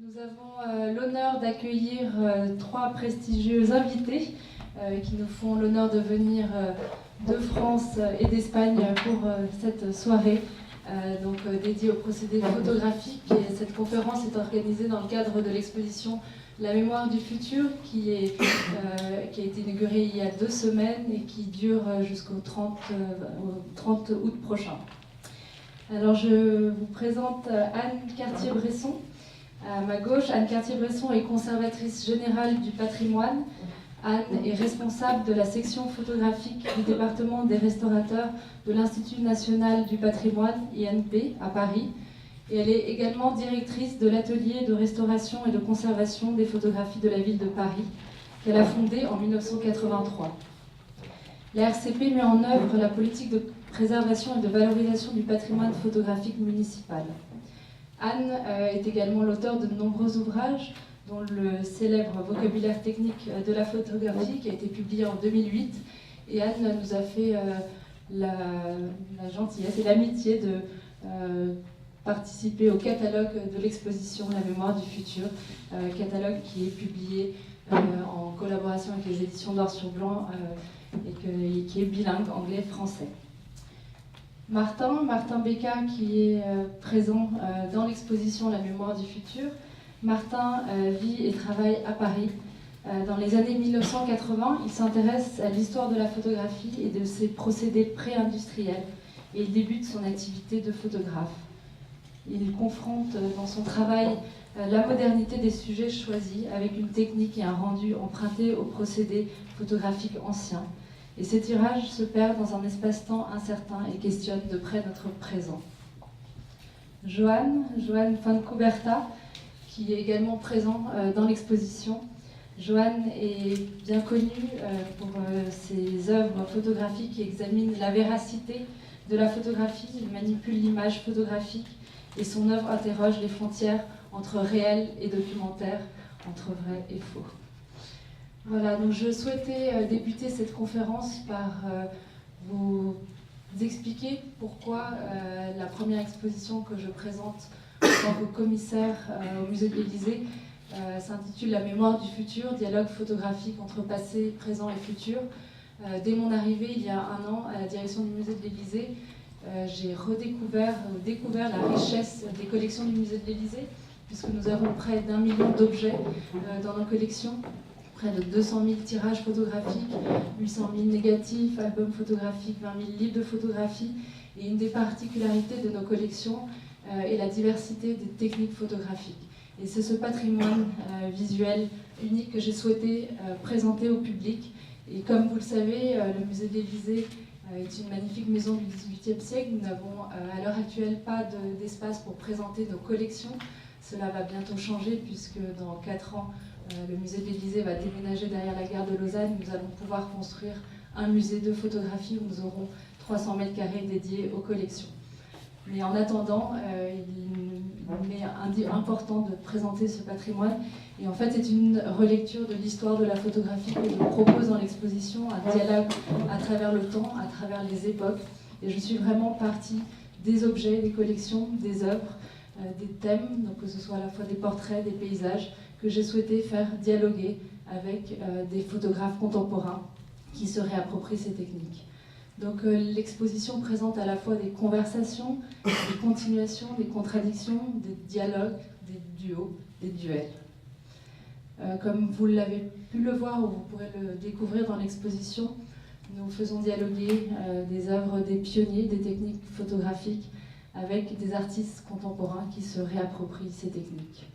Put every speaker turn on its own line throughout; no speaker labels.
Nous avons l'honneur d'accueillir trois prestigieux invités qui nous font l'honneur de venir de France et d'Espagne pour cette soirée dédiée aux procédés photographiques. Et cette conférence est organisée dans le cadre de l'exposition La mémoire du futur qui a été inaugurée il y a 2 semaines et qui dure jusqu'au 30 août prochain. Alors je vous présente Anne Cartier-Bresson. À ma gauche, Anne Cartier-Bresson est conservatrice générale du patrimoine. Anne est responsable de la section photographique du département des restaurateurs de l'Institut national du patrimoine, INP, à Paris. Et elle est également directrice de l'atelier de restauration et de conservation des photographies de la ville de Paris, qu'elle a fondé en 1983. La RCP met en œuvre la politique de préservation et de valorisation du patrimoine photographique municipal. Anne est également l'auteur de nombreux ouvrages, dont le célèbre vocabulaire technique de la photographie, qui a été publié en 2008. Et Anne nous a fait la gentillesse et l'amitié de participer au catalogue de l'exposition La mémoire du futur, catalogue qui est publié en collaboration avec les éditions Noir sur Blanc et qui est bilingue anglais-français. Martin Becca qui est présent dans l'exposition La mémoire du futur. Martin vit et travaille à Paris. Dans les années 1980, il s'intéresse à l'histoire de la photographie et de ses procédés pré-industriels et il débute son activité de photographe. Il confronte dans son travail la modernité des sujets choisis avec une technique et un rendu empruntés aux procédés photographiques anciens. Et ces tirages se perdent dans un espace-temps incertain et questionnent de près notre présent. Joan Fontcuberta, qui est également présent dans l'exposition. Joan est bien connue pour ses œuvres photographiques qui examinent la véracité de la photographie. Il manipule l'image photographique et son œuvre interroge les frontières entre réel et documentaire, entre vrai et faux. Voilà, donc je souhaitais débuter cette conférence par vous expliquer pourquoi la première exposition que je présente en tant que commissaire au musée de l'Élysée s'intitule La mémoire du futur, dialogue photographique entre passé, présent et futur. Dès mon arrivée il y a 1 an à la direction du musée de l'Élysée, j'ai découvert la richesse des collections du musée de l'Élysée, puisque nous avons près d'1 million d'objets dans nos collections. Près de 200 000 tirages photographiques, 800 000 négatifs, albums photographiques, 20 000 livres de photographie. Et une des particularités de nos collections est la diversité des techniques photographiques. Et c'est ce patrimoine visuel unique que j'ai souhaité présenter au public. Et comme vous le savez, le musée de l'Élysée est une magnifique maison du XVIIIe siècle. Nous n'avons à l'heure actuelle pas d'espace pour présenter nos collections. Cela va bientôt changer puisque dans 4 ans, le musée de l'Élysée va déménager derrière la gare de Lausanne. Nous allons pouvoir construire un musée de photographie où nous aurons 300 mètres carrés dédiés aux collections. Mais en attendant, il m'est important de présenter ce patrimoine. Et en fait, c'est une relecture de l'histoire de la photographie que je propose dans l'exposition, un dialogue à travers le temps, à travers les époques. Et je suis vraiment partie des objets, des collections, des œuvres, des thèmes, donc que ce soit à la fois des portraits, des paysages, que j'ai souhaité faire dialoguer avec des photographes contemporains qui se réapproprient ces techniques. Donc l'exposition présente à la fois des conversations, des continuations, des contradictions, des dialogues, des duos, des duels. Comme vous l'avez pu le voir ou vous pourrez le découvrir dans l'exposition, nous faisons dialoguer des œuvres des pionniers des techniques photographiques avec des artistes contemporains qui se réapproprient ces techniques.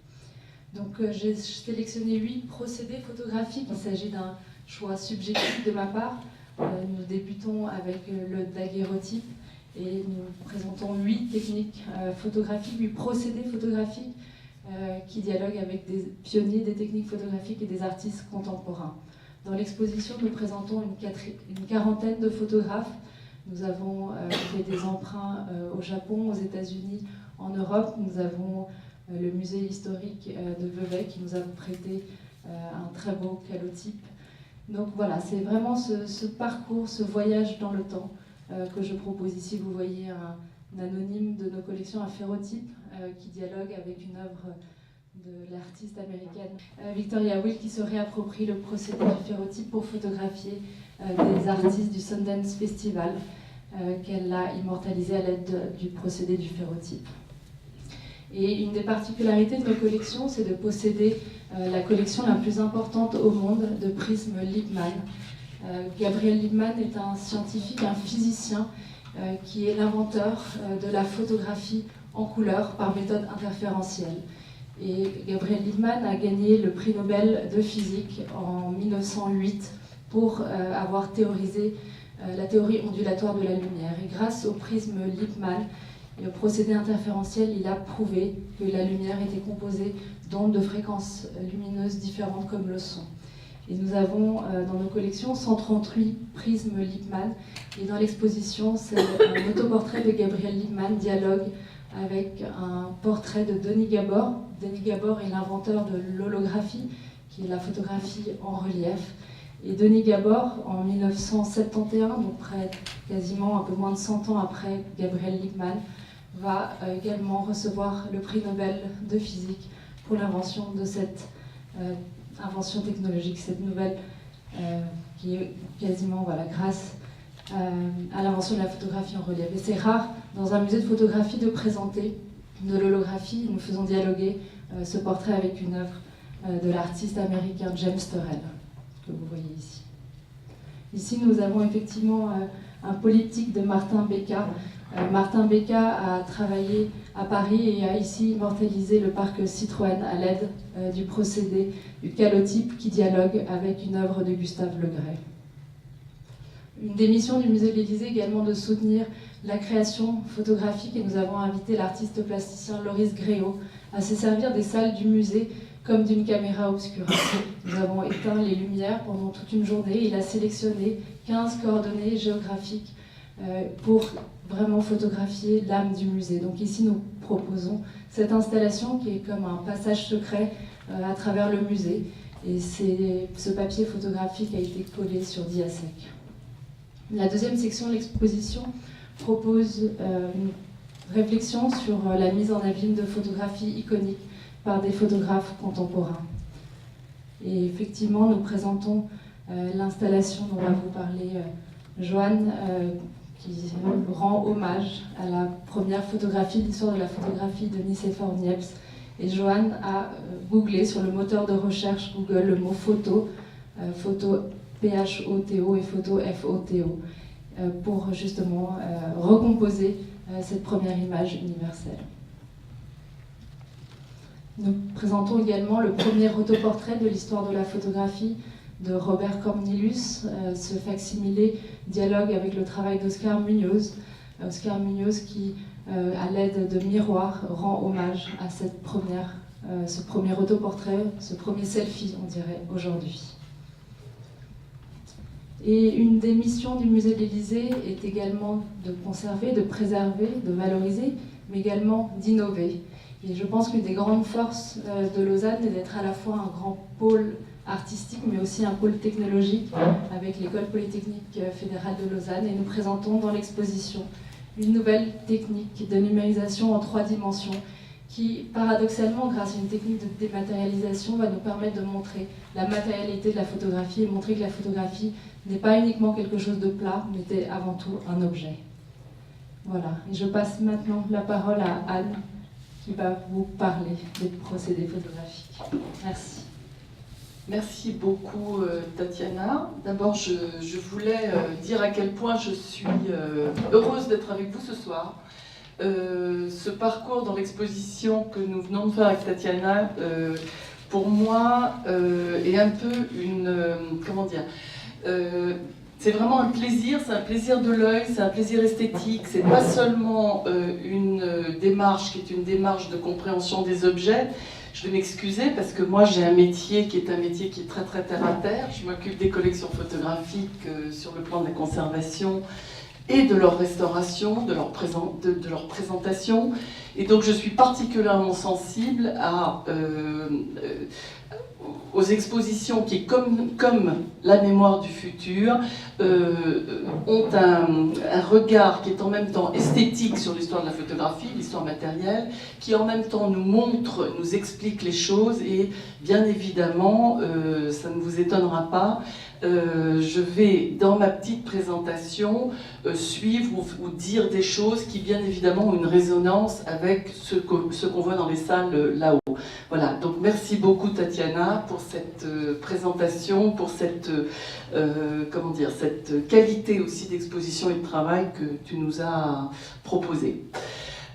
Donc j'ai sélectionné 8 procédés photographiques. Il s'agit d'un choix subjectif de ma part. Nous débutons avec le daguerreotype et nous présentons 8 techniques photographiques, 8 procédés photographiques qui dialoguent avec des pionniers des techniques photographiques et des artistes contemporains. Dans l'exposition, nous présentons une quarantaine de photographes. Nous avons fait des emprunts au Japon, aux États-Unis, en Europe. Nous avons le musée historique de Vevey qui nous a prêté un très beau calotype. Donc voilà, c'est vraiment ce parcours, ce voyage dans le temps que je propose ici. Vous voyez un anonyme de nos collections, un ferrotype qui dialogue avec une œuvre de l'artiste américaine Victoria Will, qui se réapproprie le procédé du ferrotype pour photographier des artistes du Sundance Festival, qu'elle a immortalisé à l'aide du procédé du ferrotype. Et une des particularités de nos collections, c'est de posséder la collection la plus importante au monde de prismes Liebmann. Gabriel Liebmann est un scientifique, un physicien, qui est l'inventeur de la photographie en couleur par méthode interférentielle. Et Gabriel Liebmann a gagné le prix Nobel de physique en 1908 pour avoir théorisé la théorie ondulatoire de la lumière. Et grâce au prisme Liebmann et au procédé interférentiel, il a prouvé que la lumière était composée d'ondes de fréquences lumineuses différentes comme le son. Et nous avons dans nos collections 138 prismes Liebmann. Et dans l'exposition, c'est un autoportrait de Gabriel Liebmann, dialogue avec un portrait de Denis Gabor. Denis Gabor est l'inventeur de l'holographie, qui est la photographie en relief. Et Denis Gabor, en 1971, donc quasiment un peu moins de 100 ans après Gabriel Liebmann, va également recevoir le prix Nobel de physique pour l'invention de cette invention technologique, cette nouvelle qui est quasiment grâce à l'invention de la photographie en relief. Et c'est rare dans un musée de photographie de présenter de l'holographie. Nous faisons dialoguer ce portrait avec une œuvre de l'artiste américain James Turrell, que vous voyez ici. Ici, nous avons effectivement un polyptyque de Martin Beka. Martin Beka a travaillé à Paris et a ici immortalisé le parc Citroën à l'aide du procédé du calotype qui dialogue avec une œuvre de Gustave Le Gray. Une des missions du musée de l'Élysée est également de soutenir la création photographique, et nous avons invité l'artiste plasticien Loris Gréau à se servir des salles du musée comme d'une caméra obscura. Nous avons éteint les lumières pendant toute une journée et il a sélectionné 15 coordonnées géographiques pour vraiment photographier l'âme du musée. Donc ici, nous proposons cette installation qui est comme un passage secret à travers le musée. Et ce papier photographique a été collé sur Diasec. La deuxième section de l'exposition propose une réflexion sur la mise en abîme de photographies iconiques par des photographes contemporains. Et effectivement, nous présentons l'installation dont va vous parler Joanne, qui rend hommage à la première photographie de l'histoire de la photographie de Nicéphore Niepce. Et Joanne a googlé sur le moteur de recherche Google le mot photo, photo P-H-O-T-O et photo F-O-T-O, pour justement recomposer cette première image universelle. Nous présentons également le premier autoportrait de l'histoire de la photographie de Robert Cornelius. Ce facsimilé dialogue avec le travail d'Oscar Munoz. Oscar Munoz qui, à l'aide de miroirs, rend hommage à ce premier autoportrait, ce premier selfie, on dirait, aujourd'hui. Et une des missions du musée de l'Élysée est également de conserver, de préserver, de valoriser, mais également d'innover. Et je pense qu'une des grandes forces de Lausanne est d'être à la fois un grand pôle artistique, mais aussi un pôle technologique avec l'École polytechnique fédérale de Lausanne. Et nous présentons dans l'exposition une nouvelle technique de numérisation en 3 dimensions qui, paradoxalement, grâce à une technique de dématérialisation, va nous permettre de montrer la matérialité de la photographie et montrer que la photographie n'est pas uniquement quelque chose de plat, mais est avant tout un objet. Voilà, et je passe maintenant la parole à Anne, qui va vous parler des procédés photographiques. Merci.
Merci beaucoup Tatiana. D'abord, je voulais dire à quel point je suis heureuse d'être avec vous ce soir. Ce parcours dans l'exposition que nous venons de faire avec Tatiana, pour moi, est un peu comment dire, c'est vraiment un plaisir, c'est un plaisir de l'œil, c'est un plaisir esthétique, c'est pas seulement une démarche qui est une démarche de compréhension des objets. Je vais m'excuser parce que moi j'ai un métier qui est très très terre à terre. Je m'occupe des collections photographiques sur le plan de la conservation et de leur restauration, de leur présentation. Et donc je suis particulièrement sensible aux expositions qui, comme la mémoire du futur, ont un regard qui est en même temps esthétique sur l'histoire de la photographie, l'histoire matérielle, qui en même temps nous montre, nous explique les choses, et bien évidemment, ça ne vous étonnera pas, je vais, dans ma petite présentation, suivre ou dire des choses qui, bien évidemment, ont une résonance avec ce qu'on voit dans les salles là-haut. Voilà, donc merci beaucoup Tatiana pour cette présentation, pour cette, comment dire, cette qualité aussi d'exposition et de travail que tu nous as proposée.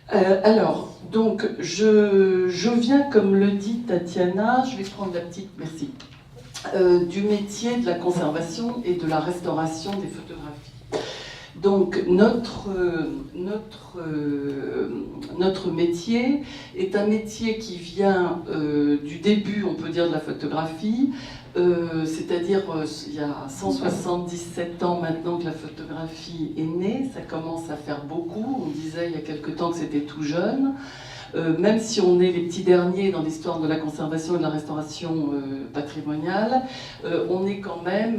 Alors, donc, je viens, comme le dit Tatiana, je vais prendre la petite, merci, du métier de la conservation et de la restauration des photographies. Donc notre métier est un métier qui vient du début, on peut dire, de la photographie, c'est-à-dire il y a 177 ans maintenant que la photographie est née, ça commence à faire beaucoup, on disait il y a quelque temps que c'était tout jeune. Même si on est les petits derniers dans l'histoire de la conservation et de la restauration patrimoniale, on est quand même,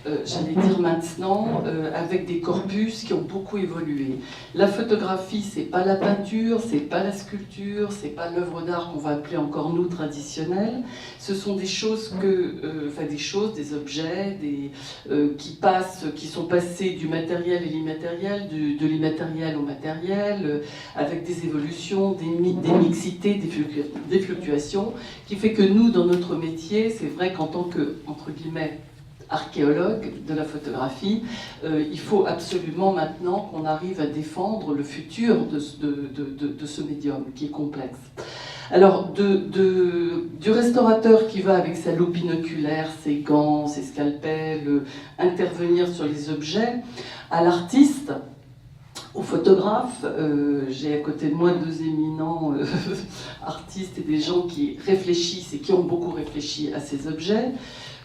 j'allais dire maintenant, avec des corpus qui ont beaucoup évolué. La photographie, c'est pas la peinture, c'est pas la sculpture, c'est pas l'œuvre d'art qu'on va appeler encore nous traditionnelle. Ce sont des choses des objets, qui sont passés du matériel et l'immatériel, de l'immatériel au matériel, avec des évolutions, des mixités, des fluctuations, qui fait que nous, dans notre métier, c'est vrai qu'en tant que, entre guillemets, archéologue de la photographie, il faut absolument maintenant qu'on arrive à défendre le futur de ce médium qui est complexe. Alors, du restaurateur qui va avec sa loupe binoculaire, ses gants, ses scalpels, intervenir sur les objets, à l'artiste, au photographe, j'ai à côté de moi deux éminents artistes et des gens qui réfléchissent et qui ont beaucoup réfléchi à ces objets.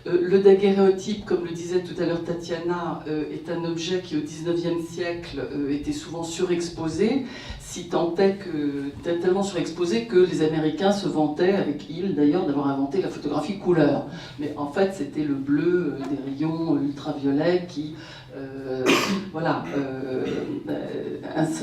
Le daguerréotype, comme le disait tout à l'heure Tatiana, est un objet qui au XIXe siècle était souvent surexposé, si tant est que, tellement surexposé que les Américains se vantaient, avec Hill d'ailleurs, d'avoir inventé la photographie couleur. Mais en fait, c'était le bleu des rayons ultraviolets qui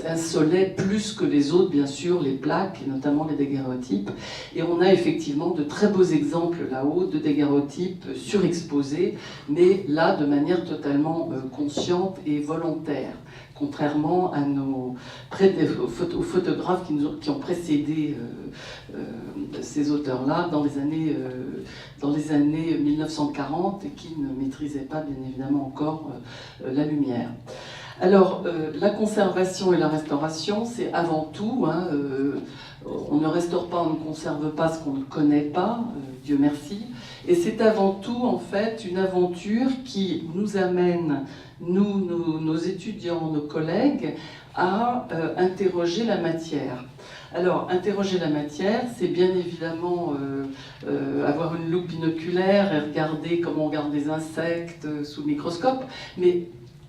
insolaient plus que les autres, bien sûr, les plaques, et notamment les daguerréotypes. Et on a effectivement de très beaux exemples là-haut de daguerréotypes surexposés, mais là de manière totalement consciente et volontaire, contrairement à aux photographes qui ont précédé ces auteurs-là dans les années 1940 et qui ne maîtrisaient pas bien évidemment encore la lumière. Alors, la conservation et la restauration, c'est avant tout, on ne restaure pas, on ne conserve pas ce qu'on ne connaît pas, Dieu merci, et c'est avant tout, en fait, une aventure qui nous amène, nos étudiants, nos collègues, à interroger la matière. Alors, interroger la matière, c'est bien évidemment avoir une loupe binoculaire et regarder comment on regarde des insectes sous microscope, mais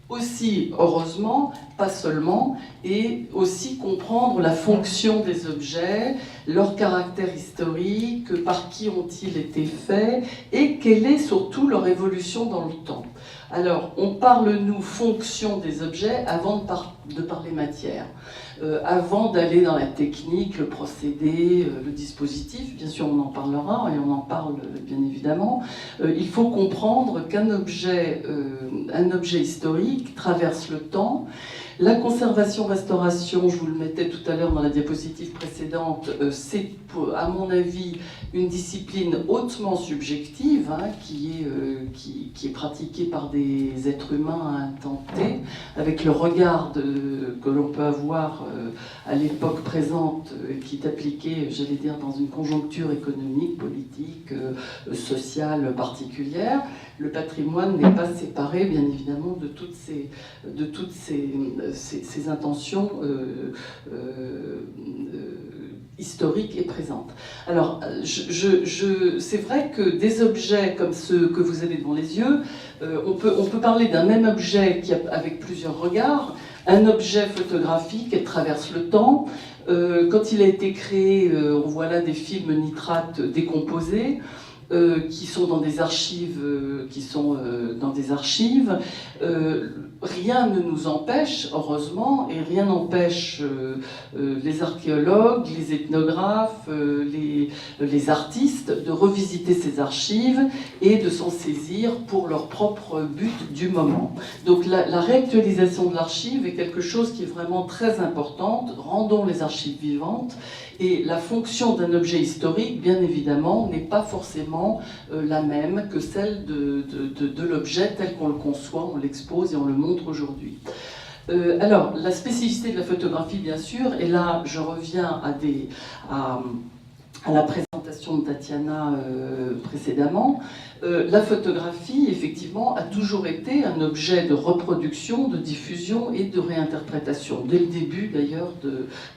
aussi, heureusement, pas seulement, et aussi comprendre la fonction des objets, leur caractère historique, par qui ont-ils été faits, et quelle est surtout leur évolution dans le temps. Alors, on parle, nous, fonction des objets avant de parler matière. Avant d'aller dans la technique, le procédé, le dispositif, bien sûr on en parlera et on en parle bien évidemment, il faut comprendre qu'un objet historique traverse le temps. La conservation-restauration, je vous le mettais tout à l'heure dans la diapositive précédente, c'est à mon avis une discipline hautement subjective qui est pratiquée par des êtres humains à un temps T, avec le regard que l'on peut avoir à l'époque présente qui est appliqué, j'allais dire, dans une conjoncture économique, politique, sociale particulière. Le patrimoine n'est pas séparé, bien évidemment, de toutes ces intentions historiques et présentes. Alors, c'est vrai que des objets comme ceux que vous avez devant les yeux, on peut parler d'un même objet avec plusieurs regards. Un objet photographique qui traverse le temps. Quand il a été créé, on voit là des films nitrates décomposés. qui sont dans des archives, rien ne nous empêche, heureusement, et rien n'empêche les archéologues, les ethnographes, les artistes de revisiter ces archives et de s'en saisir pour leur propre but du moment. Donc la réactualisation de l'archive est quelque chose qui est vraiment très importante. Rendons les archives vivantes. Et la fonction d'un objet historique, bien évidemment, n'est pas forcément la même que celle de l'objet tel qu'on le conçoit, on l'expose et on le montre aujourd'hui. Alors, la spécificité de la photographie, bien sûr, et là, je reviens à la présentation de Tatiana précédemment, la photographie, effectivement, a toujours été un objet de reproduction, de diffusion et de réinterprétation, dès le début d'ailleurs,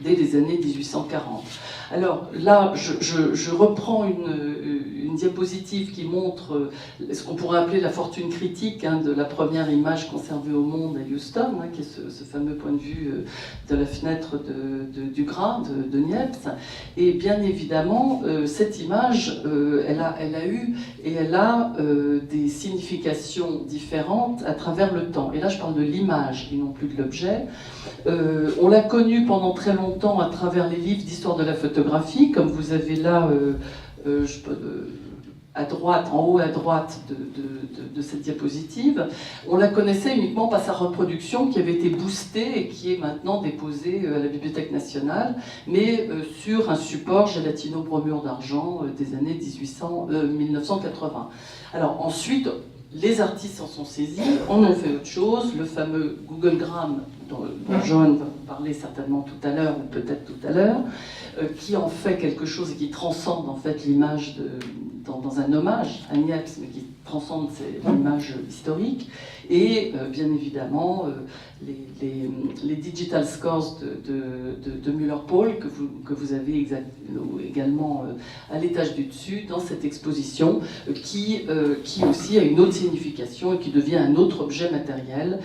dès les années 1840. Alors là, je reprends une diapositive qui montre ce qu'on pourrait appeler la fortune critique de la première image conservée au monde à Houston, qui est ce fameux point de vue de la fenêtre du Gras, de Niepce. Et bien évidemment, cette image, elle a eu et elle a des significations différentes à travers le temps. Et là, je parle de l'image et non plus de l'objet. On l'a connue pendant très longtemps à travers les livres d'histoire de la photographie, comme vous avez là à droite, en haut à droite de cette diapositive. On la connaissait uniquement par sa reproduction qui avait été boostée et qui est maintenant déposée à la Bibliothèque nationale, mais sur un support gélatino-bromure d'argent des années 1980. Alors ensuite, les artistes s'en sont saisis, on en fait autre chose, le fameux Googlegram dont Johan va parler certainement tout à l'heure, ou peut-être tout à l'heure, qui en fait quelque chose et qui transcende en fait l'image dans un hommage à Niepce, mais qui transcende l'image historique, et bien évidemment les digital scores de Müller-Paul que vous avez également à l'étage du dessus dans cette exposition, qui aussi a une autre signification et qui devient un autre objet matériel,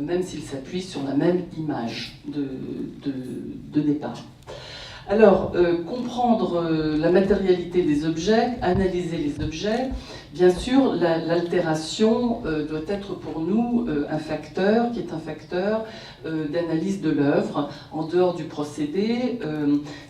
même s'il s'appuie sur la même image de départ. Alors, comprendre la matérialité des objets, analyser les objets, bien sûr, l'altération doit être pour nous un facteur qui est un facteur d'analyse de l'œuvre. En dehors du procédé,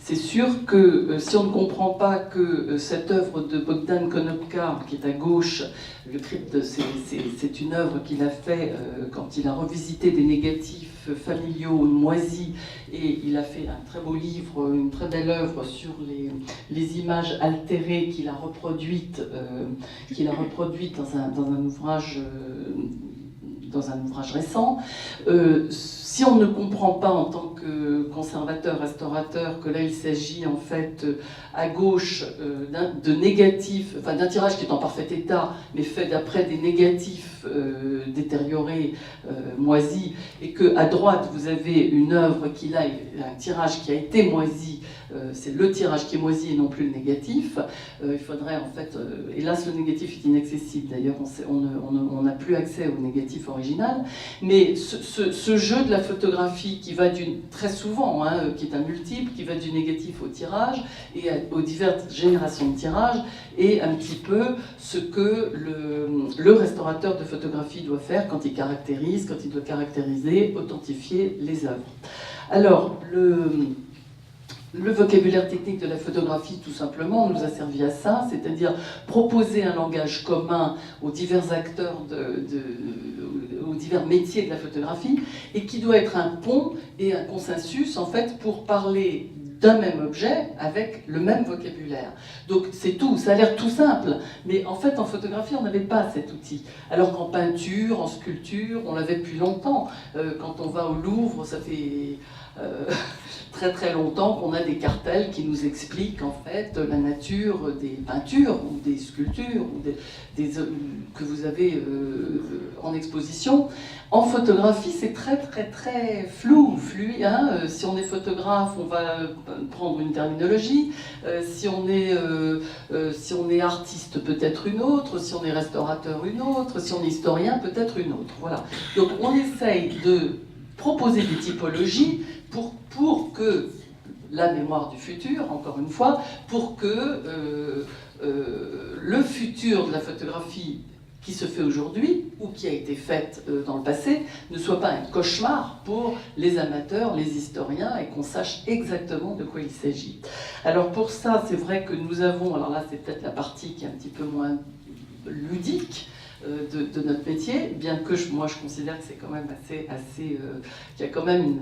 c'est sûr que si on ne comprend pas que cette œuvre de Bogdan Konopka, qui est à gauche, le crypte, c'est une œuvre qu'il a fait quand il a revisité des négatifs familiaux moisis, et il a fait un très beau livre, une très belle œuvre sur les images altérées qu'il a reproduites dans un ouvrage récent. Si on ne comprend pas en tant que conservateur, restaurateur, que là il s'agit en fait à gauche de négatifs, enfin d'un tirage qui est en parfait état, mais fait d'après des négatifs détériorés, moisis, et qu'à droite vous avez une œuvre qui a un tirage qui a été moisi, c'est le tirage qui est moisi et non plus le négatif. Il faudrait en fait, hélas le négatif est inaccessible, d'ailleurs on n'a plus accès au négatif original, mais ce jeu de la photographie qui va très souvent, qui est un multiple, qui va du négatif au tirage et aux diverses générations de tirage, est un petit peu ce que le restaurateur de photographie doit faire quand il caractérise, quand il doit caractériser, authentifier les œuvres. Alors, le vocabulaire technique de la photographie, tout simplement, nous a servi à ça, c'est-à-dire proposer un langage commun aux divers acteurs, aux divers métiers de la photographie, et qui doit être un pont et un consensus, en fait, pour parler d'un même objet avec le même vocabulaire. Donc c'est tout, ça a l'air tout simple, mais en fait en photographie on n'avait pas cet outil. Alors qu'en peinture, en sculpture, on l'avait depuis longtemps. Quand on va au Louvre, ça fait très très longtemps qu'on a des cartels qui nous expliquent en fait la nature des peintures ou des sculptures ou que vous avez en exposition. En photographie, c'est très très très flou, fluide. Si on est photographe, on va prendre une terminologie. Si on est artiste, peut-être une autre. Si on est restaurateur, une autre. Si on est historien, peut-être une autre. Voilà. Donc on essaye de proposer des typologies pour que la mémoire du futur, encore une fois, pour que le futur de la photographie qui se fait aujourd'hui ou qui a été faite dans le passé ne soit pas un cauchemar pour les amateurs, les historiens, et qu'on sache exactement de quoi il s'agit. Alors pour ça, c'est vrai que nous avons, alors là c'est peut-être la partie qui est un petit peu moins ludique de notre métier, bien que moi je considère que c'est quand même assez qu'il y a quand même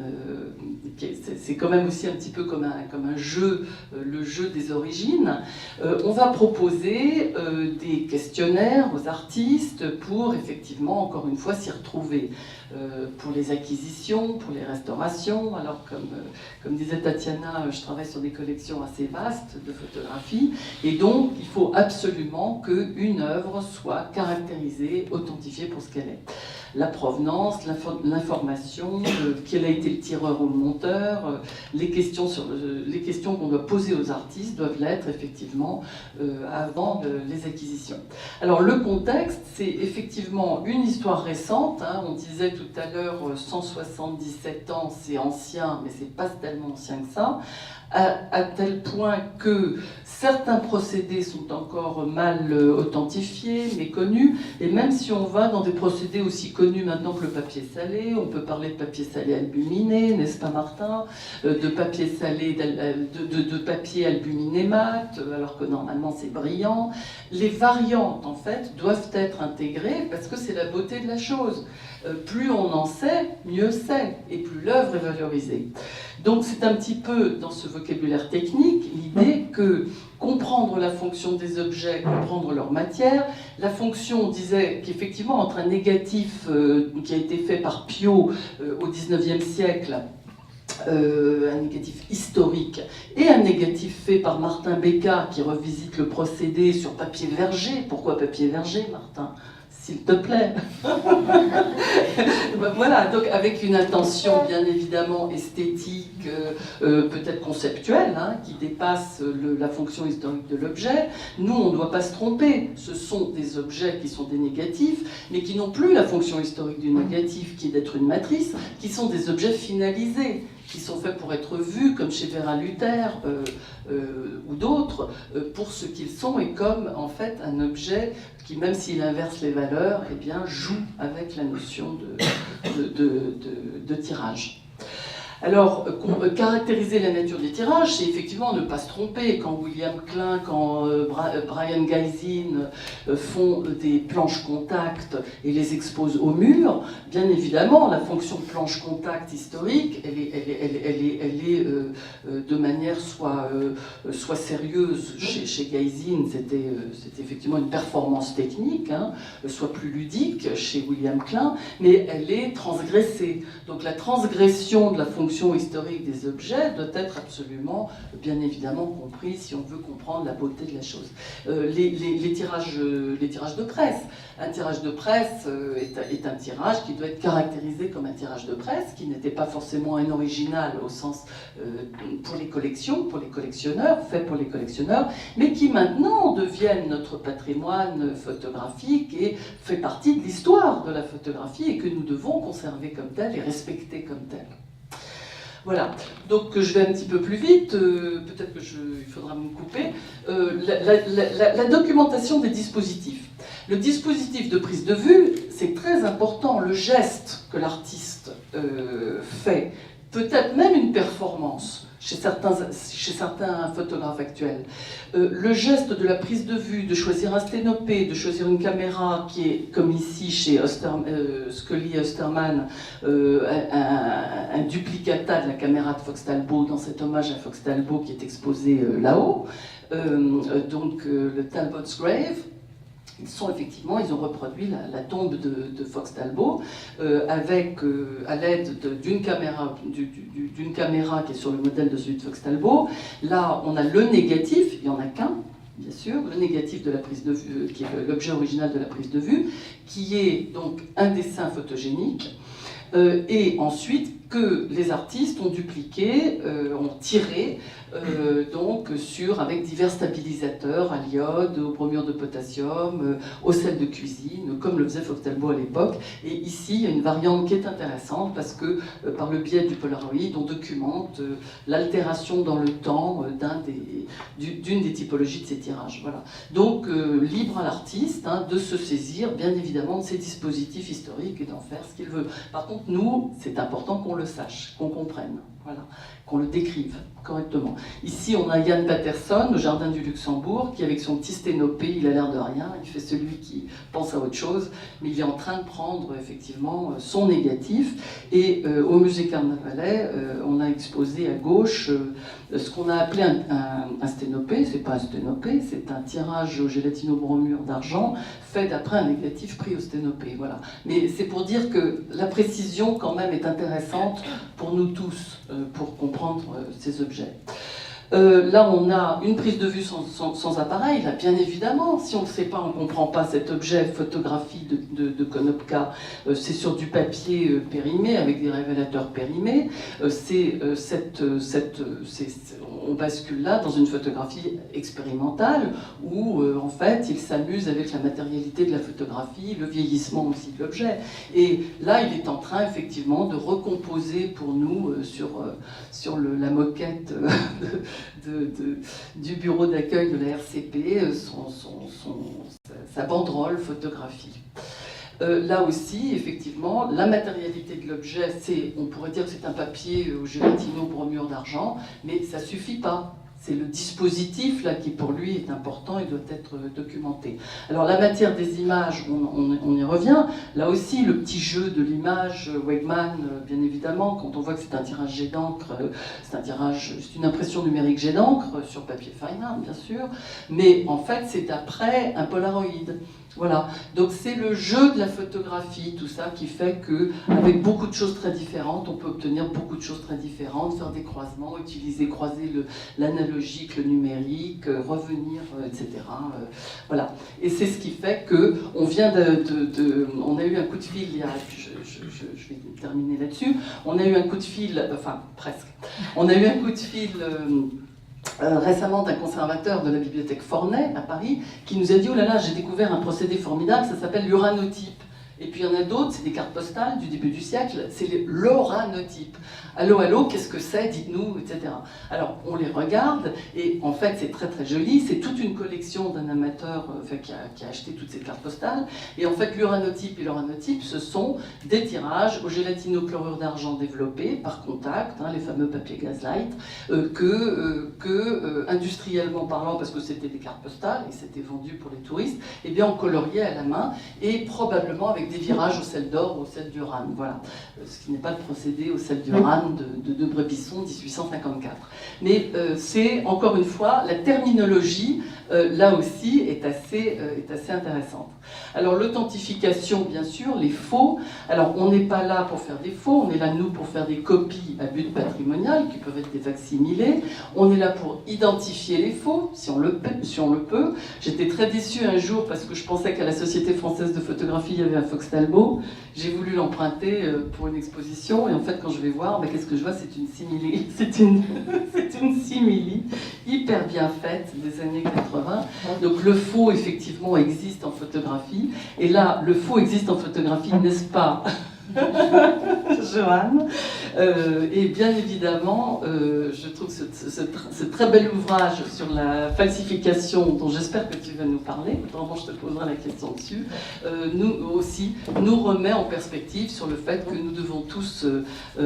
c'est quand même aussi un petit peu comme un jeu, le jeu des origines. On va proposer des questionnaires aux artistes pour effectivement encore une fois s'y retrouver, pour les acquisitions, pour les restaurations. Alors comme disait Tatiana, je travaille sur des collections assez vastes de photographies, et donc il faut absolument qu'une œuvre soit caractérisée, authentifiée pour ce qu'elle est. La provenance, l'information, quel a été le tireur ou le monteur, les questions qu'on doit poser aux artistes doivent l'être effectivement avant les acquisitions. Alors le contexte, c'est effectivement une histoire récente, hein, on disait tout à l'heure 177 ans, c'est ancien, mais c'est pas tellement ancien que ça, à tel point que certains procédés sont encore mal authentifiés, méconnus, et même si on va dans des procédés aussi connus maintenant que le papier salé, on peut parler de papier salé albuminé, n'est-ce pas Martin, de papier salé, de papier albuminé mat, alors que normalement c'est brillant. Les variantes en fait doivent être intégrées parce que c'est la beauté de la chose. Plus on en sait, mieux c'est, et plus l'œuvre est valorisée. Donc c'est un petit peu dans ce vocabulaire technique l'idée que comprendre la fonction des objets, comprendre leur matière, la fonction, on disait qu'effectivement entre un négatif qui a été fait par Pio au XIXe siècle, un négatif historique, et un négatif fait par Martin Becca qui revisite le procédé sur papier verger. Pourquoi papier verger, Martin ? S'il te plaît. Voilà, donc avec une intention bien évidemment esthétique, peut-être conceptuelle, hein, qui dépasse la fonction historique de l'objet. Nous, on ne doit pas se tromper. Ce sont des objets qui sont des négatifs, mais qui n'ont plus la fonction historique du négatif, qui est d'être une matrice, qui sont des objets finalisés, qui sont faits pour être vus, comme chez Vera Luther ou d'autres, pour ce qu'ils sont, et comme en fait un objet qui, même s'il inverse les valeurs, eh bien, joue avec la notion de tirage. Alors, caractériser la nature des tirages, c'est effectivement ne pas se tromper. Quand William Klein, quand Brian Geizin font des planches contact et les exposent au mur, bien évidemment, la fonction planche contact historique, elle est de manière soit sérieuse. Chez Geizin, c'était effectivement une performance technique, hein, soit plus ludique chez William Klein, mais elle est transgressée. Donc la transgression de la fonction historique des objets doit être absolument, bien évidemment, comprise si on veut comprendre la beauté de la chose. Les tirages de presse. Un tirage de presse est un tirage qui doit être caractérisé comme un tirage de presse, qui n'était pas forcément un original au sens pour les collections, pour les collectionneurs, fait pour les collectionneurs, mais qui maintenant deviennent notre patrimoine photographique et fait partie de l'histoire de la photographie et que nous devons conserver comme tel et respecter comme tel. Voilà, donc je vais un petit peu plus vite, peut-être qu'il faudra me couper. La documentation des dispositifs. Le dispositif de prise de vue, c'est très important, le geste que l'artiste fait, peut-être même une performance chez certains photographes actuels. Le geste de la prise de vue, de choisir un sténopé, de choisir une caméra qui est, comme ici chez Scully et Osterman, un duplicata de la caméra de Fox Talbot dans cet hommage à Fox Talbot qui est exposé là-haut, donc le Talbot's Grave. Ils ont reproduit la tombe de Fox Talbot avec, à l'aide d'une caméra qui est sur le modèle de celui de Fox Talbot. Là, on a le négatif, il n'y en a qu'un, bien sûr, le négatif de la prise de vue, qui est l'objet original de la prise de vue, qui est donc un dessin photogénique. Et ensuite, que les artistes ont dupliqué, ont tiré, donc avec divers stabilisateurs, à l'iode, au bromure de potassium, au sel de cuisine, comme le faisait Fox-Talbot à l'époque. Et ici, il y a une variante qui est intéressante parce que par le biais du Polaroid, on documente l'altération dans le temps d'une des typologies de ces tirages. Voilà. Donc, libre à l'artiste de se saisir, bien évidemment, de ces dispositifs historiques et d'en faire ce qu'il veut. Par contre, nous, c'est important qu'on le sache, qu'on comprenne, voilà, qu'on le décrive correctement. Ici, on a Yann Patterson, au Jardin du Luxembourg, qui, avec son petit sténopée, il a l'air de rien, il fait celui qui pense à autre chose, mais il est en train de prendre, effectivement, son négatif. Et au musée Carnavalet, on a exposé à gauche ce qu'on a appelé un sténopée. C'est pas un sténopée, c'est un tirage au gélatino-bromure d'argent, fait d'après un négatif pris au sténopée. Voilà. Mais c'est pour dire que la précision, quand même, est intéressante pour nous tous, pour comprendre ces objets. Là, on a une prise de vue sans appareil. Là, bien évidemment, si on ne sait pas, on ne comprend pas cet objet, photographie de Konopka. C'est sur du papier périmé, avec des révélateurs périmés. On bascule là dans une photographie expérimentale où, en fait, il s'amuse avec la matérialité de la photographie, le vieillissement aussi de l'objet. Et là, il est en train, effectivement, de recomposer pour nous, sur la moquette du bureau d'accueil de la RCP, sa banderole photographie. Là aussi, effectivement, la matérialité de l'objet, on pourrait dire que c'est un papier au gélatino-bromure d'argent, mais ça ne suffit pas. C'est le dispositif là qui pour lui est important et doit être documenté. Alors la matière des images, on y revient. Là aussi, le petit jeu de l'image, Wegman, bien évidemment, quand on voit que c'est un tirage jet d'encre, c'est une impression numérique jet d'encre sur papier fine art, bien sûr, mais en fait c'est après un Polaroid. Voilà, donc c'est le jeu de la photographie, tout ça qui fait que, avec beaucoup de choses très différentes, on peut obtenir beaucoup de choses très différentes, faire des croisements, croiser l'analogique, le numérique, revenir, etc. Voilà, et c'est ce qui fait que on vient on a eu un coup de fil il y a, je vais terminer là-dessus, on a eu un coup de fil, enfin presque, on a eu un coup de fil. Récemment d'un conservateur de la bibliothèque Forney à Paris qui nous a dit « Oh là là, j'ai découvert un procédé formidable, ça s'appelle l'uranotype ». Et puis il y en a d'autres, c'est des cartes postales du début du siècle, c'est l'oranotype. Allô, allô, qu'est-ce que c'est, dites-nous, etc. Alors on les regarde, et en fait c'est très très joli, c'est toute une collection d'un amateur qui a acheté toutes ces cartes postales, et en fait l'uranotype et l'oranotype, ce sont des tirages au gélatino-chlorure d'argent développés par contact, les fameux papiers Gaslight, industriellement parlant, parce que c'était des cartes postales, et c'était vendu pour les touristes, et bien on coloriait à la main, et probablement avec des virages au sel d'or ou au sel d'urane, voilà. Ce qui n'est pas le procédé au sel d'urane de Debré-Bisson, 1854. Mais c'est, encore une fois, la terminologie, là aussi, est assez intéressante. Alors l'authentification, bien sûr, les faux. Alors on n'est pas là pour faire des faux, on est là, nous, pour faire des copies à but patrimonial, qui peuvent être des facsimilés. On est là pour identifier les faux, si on le peut. J'étais très déçue un jour, parce que je pensais qu'à la Société française de photographie, il y avait un Fox-Talbot. J'ai voulu l'emprunter pour une exposition, et en fait, quand je vais voir, qu'est-ce que je vois? C'est une simili. C'est une simili, hyper bien faite, des années 80. Donc le faux, effectivement, existe en photographie. Et là, le faux existe en photographie, n'est-ce pas Joanne. Et bien évidemment, je trouve ce très bel ouvrage sur la falsification, dont j'espère que tu vas nous parler, autrement je te poserai la question dessus, nous remet en perspective sur le fait que nous devons tous,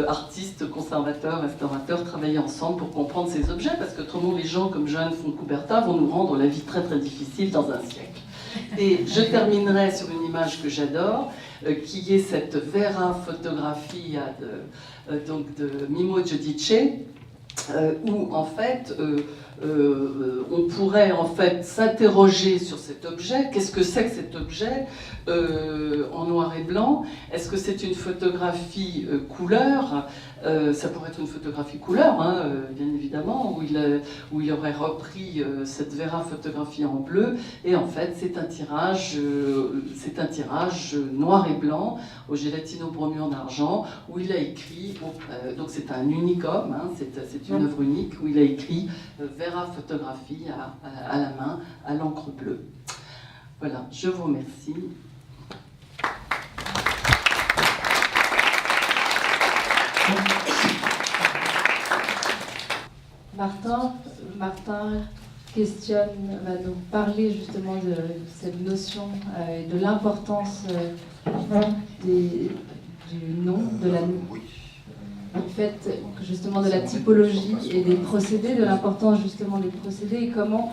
artistes, conservateurs, restaurateurs, travailler ensemble pour comprendre ces objets, parce qu'autrement les gens comme Joanne Foncouberta vont nous rendre la vie très très difficile dans un siècle. Et je terminerai sur une image que j'adore, qui est cette Vera Fotografia de Mimo Giudice, où en fait on pourrait en fait s'interroger sur cet objet. Qu'est-ce que c'est que cet objet en noir et blanc? Est-ce que c'est une photographie couleur? Ça pourrait être une photographie couleur, hein, bien évidemment, où il aurait repris cette Vera photographie en bleu. Et en fait, c'est un tirage noir et blanc au gélatino-bromure en argent, où il a écrit, donc c'est un unicum, hein, c'est une œuvre unique, où il a écrit Vera photographie à la main, à l'encre bleue. Voilà, je vous remercie.
Martin questionne, va nous parler justement de cette notion et de l'importance du nom, du fait justement de la typologie et des procédés, de l'importance justement des procédés et comment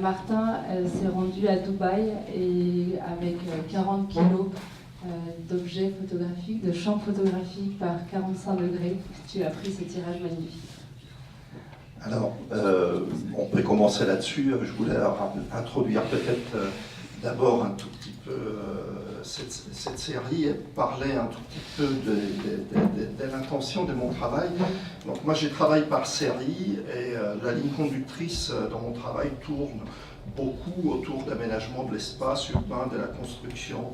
Martin s'est rendu à Dubaï et avec 40 kilos d'objets photographiques, de champs photographiques par 45 degrés, tu as pris ce tirage magnifique.
Alors, on peut commencer là-dessus. Je voulais introduire peut-être d'abord un tout petit peu cette série et parler un tout petit peu de l'intention de mon travail. Donc moi j'ai travaillé par série et la ligne conductrice dans mon travail tourne beaucoup autour de l'aménagement de l'espace urbain, de la construction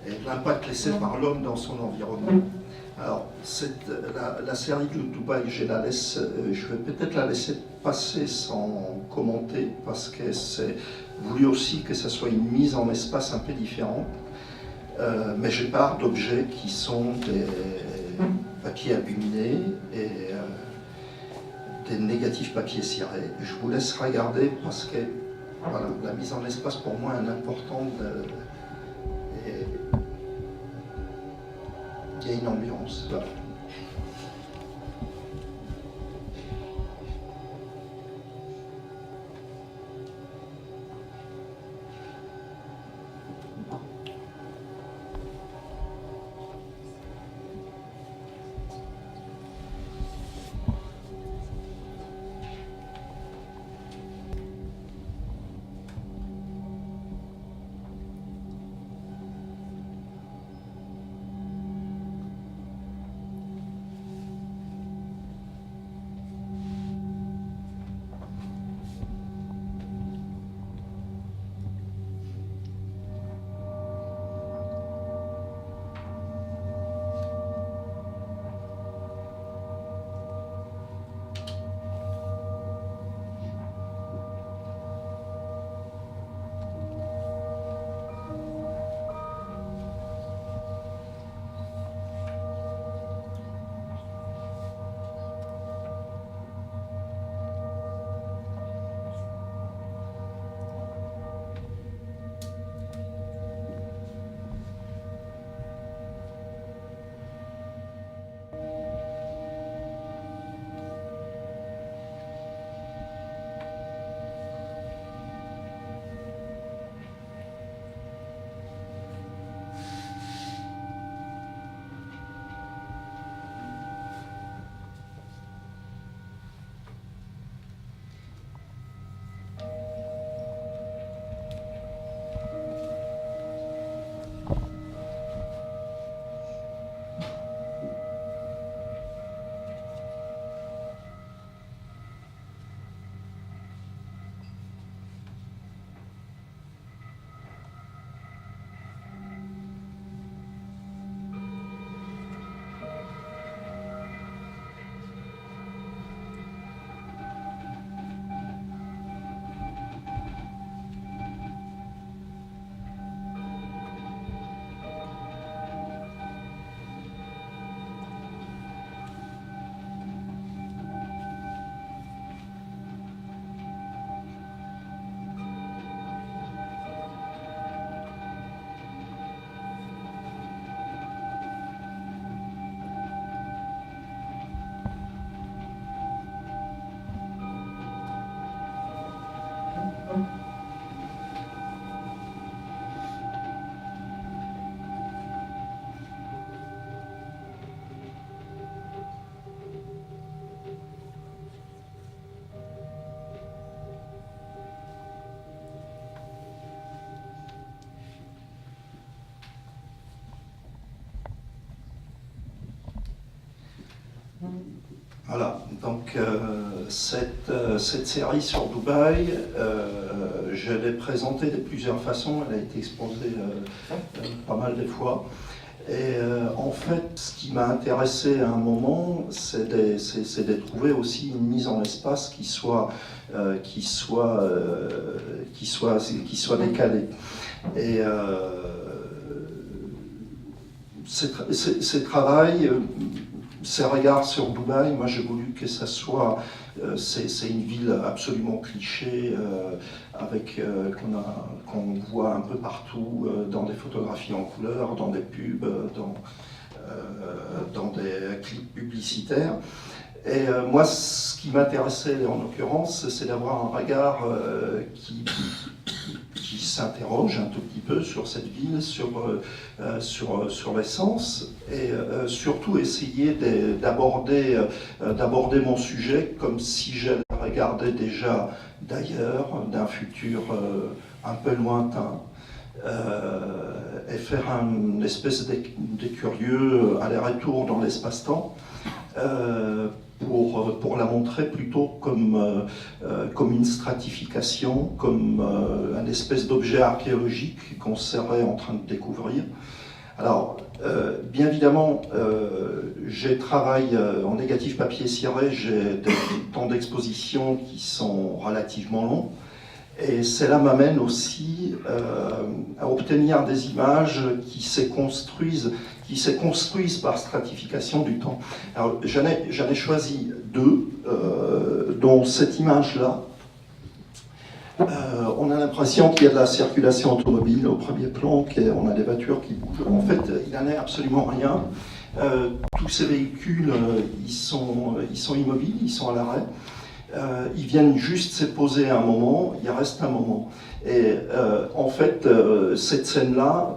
et de l'impact laissé par l'homme dans son environnement. Alors, la série de Dubaï, je vais peut-être la laisser passer sans commenter, parce que c'est voulu aussi que ça soit une mise en espace un peu différente. Mais je pars d'objets qui sont des papiers aluminés et des négatifs papier ciré. Je vous laisse regarder parce que voilà, la mise en espace pour moi est importante. Il y a une ambiance. Voilà. Voilà, donc cette série sur Dubaï, je l'ai présentée de plusieurs façons, elle a été exposée pas mal de fois. Et en fait, ce qui m'a intéressé à un moment, c'est de trouver aussi une mise en espace qui soit décalée. Et ces travails, ces regards sur Dubaï, moi j'ai voulu que ça soit, c'est une ville absolument cliché, qu'on voit un peu partout, dans des photographies en couleur, dans des pubs, dans des clips publicitaires. Et moi, ce qui m'intéressait en l'occurrence, c'est d'avoir un regard qui s'interroge un tout petit peu sur cette ville, sur l'essence, et surtout essayer d'aborder mon sujet comme si je le regardais déjà d'ailleurs, d'un futur un peu lointain, et faire une espèce de curieux aller-retour dans l'espace-temps. Pour la montrer plutôt comme une stratification, comme un espèce d'objet archéologique qu'on serait en train de découvrir. Alors, bien évidemment, j'ai travaillé en négatif papier ciré, j'ai des temps d'exposition qui sont relativement longs, et cela m'amène aussi à obtenir des images qui se construisent par stratification du temps. Alors, j'en ai choisi deux, dont cette image-là. On a l'impression qu'il y a de la circulation automobile au premier plan, qu'on a des voitures qui bougent. En fait, il n'en est absolument rien. Tous ces véhicules, ils sont immobiles, ils sont à l'arrêt. Ils viennent juste se poser un moment, il reste un moment. Et en fait, cette scène-là,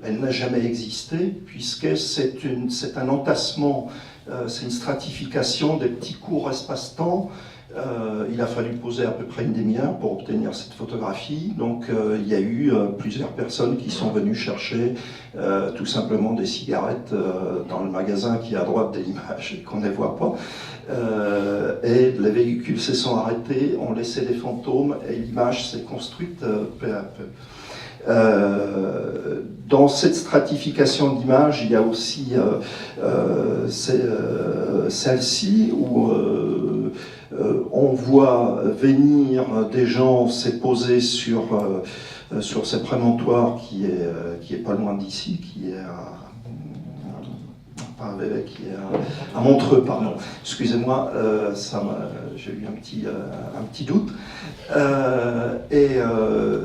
elle n'a jamais existé, puisque c'est un entassement, c'est une stratification des petits courts espace-temps. Il a fallu poser à peu près une demi-heure pour obtenir cette photographie. Donc il y a eu plusieurs personnes qui sont venues chercher tout simplement des cigarettes dans le magasin qui est à droite de l'image et qu'on ne voit pas. Et les véhicules se sont arrêtés, ont laissé des fantômes et l'image s'est construite peu à peu. Dans cette stratification d'image, il y a aussi celle-ci où on voit venir des gens se poser sur ce prémontoire qui est pas loin d'ici, qui est à Montreux, pardon. Excusez-moi, j'ai eu un petit doute.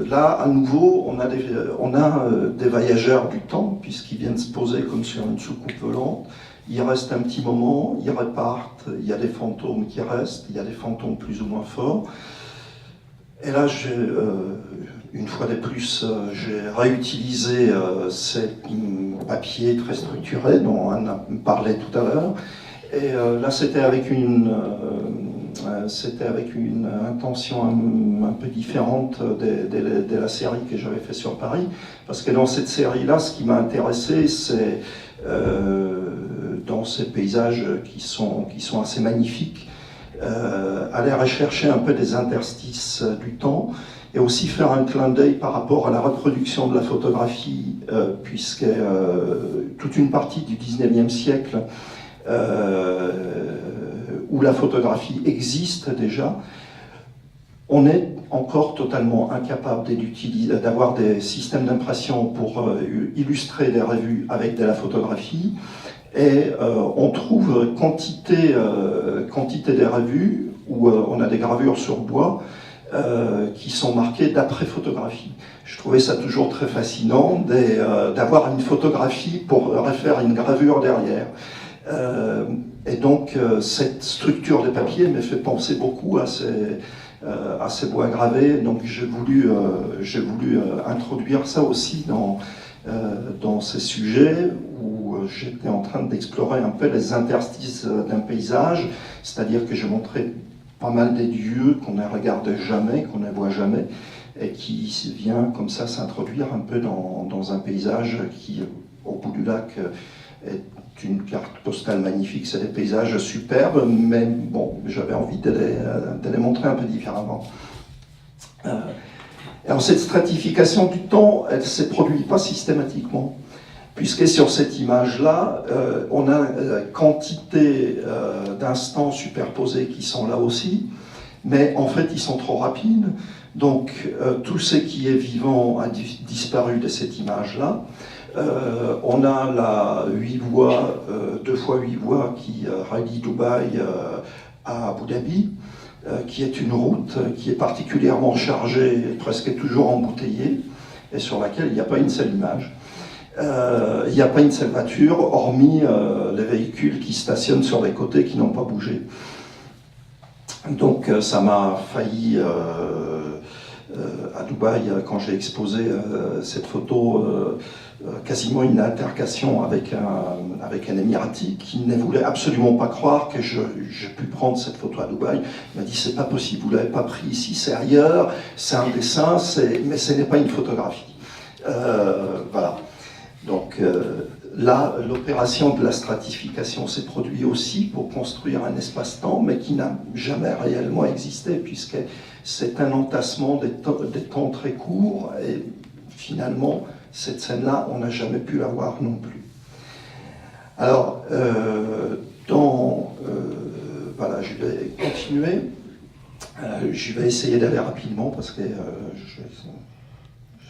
Là, à nouveau, on a des voyageurs du temps, puisqu'ils viennent se poser comme sur une soucoupe volante. Ils restent un petit moment, ils repartent, il y a des fantômes qui restent, il y a des fantômes plus ou moins forts. Et là, une fois de plus, j'ai réutilisé ces papiers très structurés dont Anne parlait tout à l'heure. Et là, c'était avec une intention un peu différente de la série que j'avais fait sur Paris. Parce que dans cette série-là, ce qui m'a intéressé, c'est dans ces paysages qui sont assez magnifiques, aller rechercher un peu des interstices du temps et aussi faire un clin d'œil par rapport à la reproduction de la photographie, puisque toute une partie du 19e siècle où la photographie existe déjà, on est encore totalement incapable d'avoir des systèmes d'impression pour illustrer des revues avec de la photographie. Et on trouve quantité des revues où on a des gravures sur bois qui sont marquées d'après photographie. Je trouvais ça toujours très fascinant d'avoir une photographie pour refaire une gravure derrière. Et donc cette structure des papiers m'a fait penser beaucoup à ces bois gravés. Donc j'ai voulu introduire ça aussi dans ces sujets où j'étais en train d'explorer un peu les interstices d'un paysage, c'est-à-dire que je montrais pas mal des lieux qu'on ne regarde jamais, qu'on ne voit jamais, et qui vient comme ça s'introduire un peu dans un paysage qui, au bout du lac, est une carte postale magnifique, c'est des paysages superbes, mais bon, j'avais envie de les montrer un peu différemment. Alors cette stratification du temps, elle ne se produit pas systématiquement, puisque sur cette image-là, on a quantité d'instants superposés qui sont là aussi, mais en fait ils sont trop rapides, donc tout ce qui est vivant a disparu de cette image-là. On a la 8 voies, 2 x 8 voies qui relie Dubaï à Abu Dhabi, qui est une route qui est particulièrement chargée, presque toujours embouteillée, et sur laquelle il n'y a pas une seule image. Il n'y a pas une seule voiture, hormis les véhicules qui stationnent sur les côtés qui n'ont pas bougé. Donc ça m'a failli, à Dubaï, quand j'ai exposé cette photo, quasiment une altercation avec un Émirati qui ne voulait absolument pas croire que j'ai pu prendre cette photo à Dubaï. Il m'a dit c'est pas possible, vous l'avez pas pris ici, c'est ailleurs, c'est un dessin, mais ce n'est pas une photographie. Voilà. Donc là, l'opération de la stratification s'est produite aussi pour construire un espace-temps, mais qui n'a jamais réellement existé, puisque c'est un entassement des temps très courts, et finalement, cette scène-là, on n'a jamais pu la voir non plus. Alors, voilà, je vais continuer. Je vais essayer d'aller rapidement parce que j'ai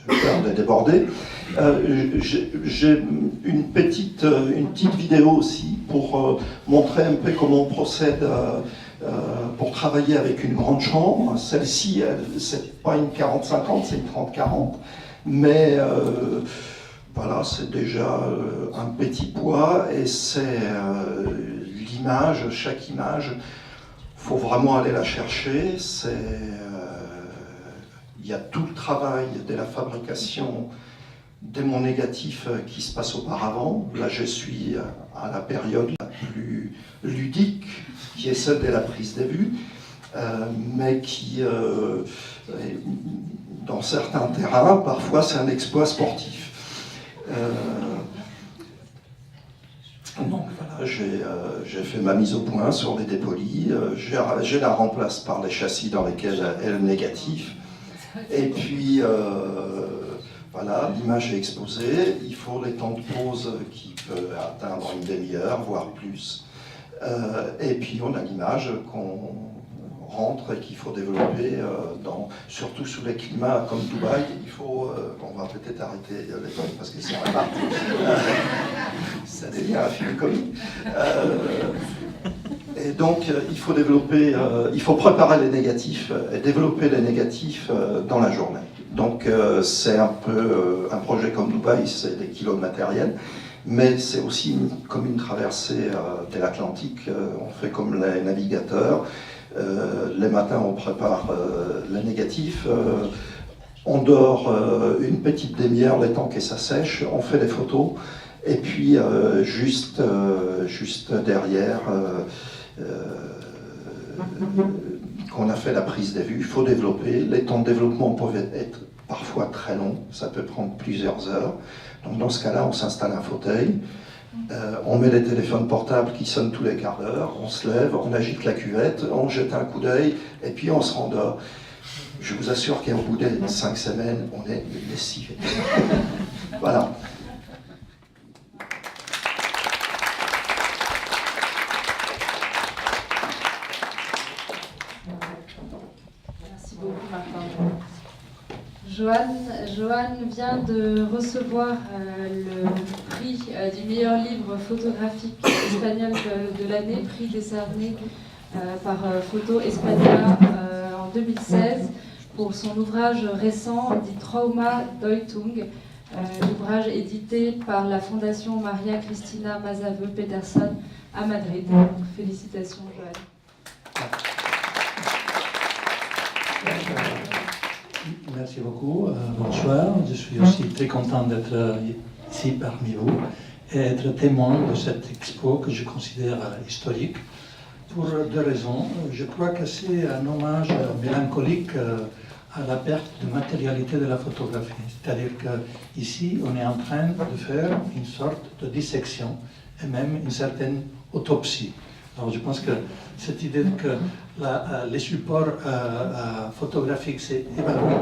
peur de déborder. J'ai une petite vidéo aussi pour montrer un peu comment on procède pour travailler avec une grande chambre. Celle-ci, c'est pas une 40-50, c'est une 30-40. Mais voilà, c'est déjà un petit poids et c'est l'image, chaque image, il faut vraiment aller la chercher. Il y a tout le travail de la fabrication de mon négatif qui se passe auparavant. Là, je suis à la période la plus ludique, qui est celle de la prise de vue, mais qui... dans certains terrains, parfois c'est un exploit sportif. Donc voilà, j'ai fait ma mise au point sur les dépolis, je la remplace par les châssis dans lesquels est le négatif. Et puis voilà, l'image est exposée, il faut les temps de pause qui peuvent atteindre une demi-heure, voire plus. Et puis on a l'image qu'on rentre et qu'il faut développer, surtout sous les climats comme Dubaï. On va peut-être arrêter les temps parce que c'est reparti. Ça devient un film comique. Et donc il faut développer, il faut préparer les négatifs et développer les négatifs dans la journée. Donc c'est un peu un projet comme Dubaï, c'est des kilos de matériel. Mais c'est aussi comme une traversée de l'Atlantique. On fait comme les navigateurs. Les matins, on prépare les négatifs. On dort une petite demi-heure, le temps que ça sèche. On fait des photos. Et puis, juste derrière, qu'on a fait la prise de vue, il faut développer. Les temps de développement peuvent être parfois très longs. Ça peut prendre plusieurs heures. Donc dans ce cas-là, on s'installe un fauteuil, on met les téléphones portables qui sonnent tous les quarts d'heure, on se lève, on agite la cuvette, on jette un coup d'œil et puis on se rendort. Je vous assure qu'au bout des 5 semaines, on est lessivé. Voilà.
Merci beaucoup, Martin. Joanne vient de recevoir le prix du meilleur livre photographique espagnol de l'année, prix décerné par Photo España en 2016 pour son ouvrage récent dit Trauma Deutung, ouvrage édité par la Fondation Maria Cristina Mazaveu Peterson à Madrid. Donc, félicitations, Joanne.
Merci beaucoup. Bonsoir. Je suis aussi très content d'être ici parmi vous et être témoin de cette expo que je considère historique pour 2 raisons. Je crois que c'est un hommage mélancolique à la perte de matérialité de la photographie. C'est-à-dire qu'ici, on est en train de faire une sorte de dissection et même une certaine autopsie. Alors je pense que cette idée que les supports photographiques, c'est évalué,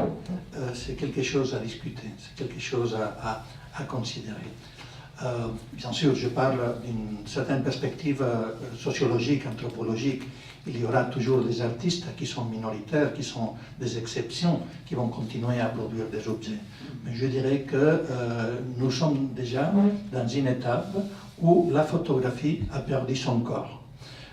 c'est quelque chose à discuter, c'est quelque chose à considérer. Bien sûr, je parle d'une certaine perspective sociologique, anthropologique. Il y aura toujours des artistes qui sont minoritaires, qui sont des exceptions, qui vont continuer à produire des objets. Mais je dirais que nous sommes déjà dans une étape où la photographie a perdu son corps.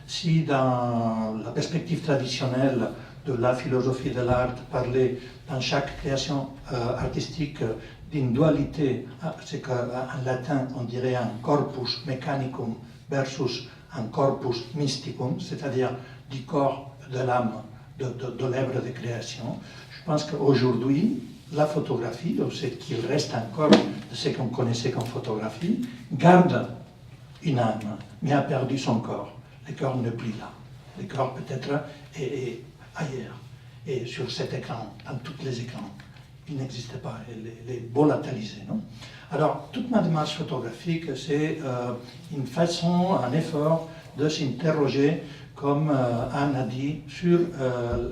Si dans la perspective traditionnelle de la philosophie de l'art parlait dans chaque création artistique d'une dualité, c'est qu'en latin on dirait un corpus mechanicum versus un corpus mysticum, c'est-à-dire du corps, de l'âme, de l'œuvre de création. Je pense qu'aujourd'hui, la photographie, ou ce qu'il reste encore de ce qu'on connaissait comme photographie, garde une âme, mais a perdu son corps. Le corps n'est plus là. Le corps peut-être est ailleurs. Et sur cet écran, dans tous les écrans, il n'existe pas, il est volatilisé. Non? Alors, toute ma démarche photographique, c'est une façon, un effort de s'interroger, comme Anne a dit, sur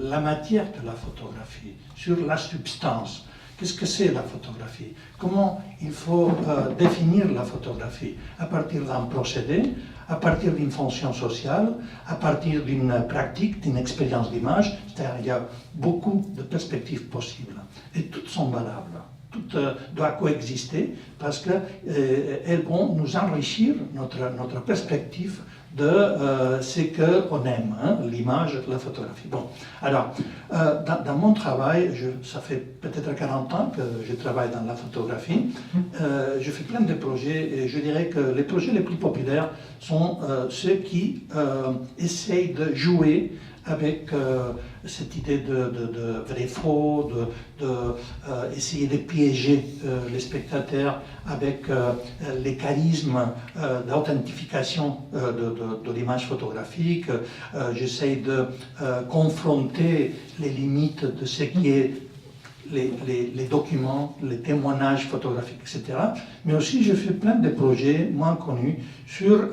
la matière de la photographie, sur la substance. Qu'est-ce que c'est la photographie? Comment il faut définir la photographie? À partir d'un procédé, à partir d'une fonction sociale, à partir d'une pratique, d'une expérience d'image. C'est-à-dire qu'il y a beaucoup de perspectives possibles. Et toutes sont valables. Toutes doivent coexister parce qu'elles vont nous enrichir notre perspective de ce qu'on aime, hein, l'image, la photographie. Bon, alors, dans mon travail, ça fait peut-être 40 ans que je travaille dans la photographie, je fais plein de projets et je dirais que les projets les plus populaires sont ceux qui essayent de jouer avec cette idée de vrai-faux, essayer de piéger les spectateurs avec les charismes d'authentification de l'image photographique. J'essaye de confronter les limites de ce qui est les documents, les témoignages photographiques, etc. Mais aussi, je fais plein de projets moins connus sur,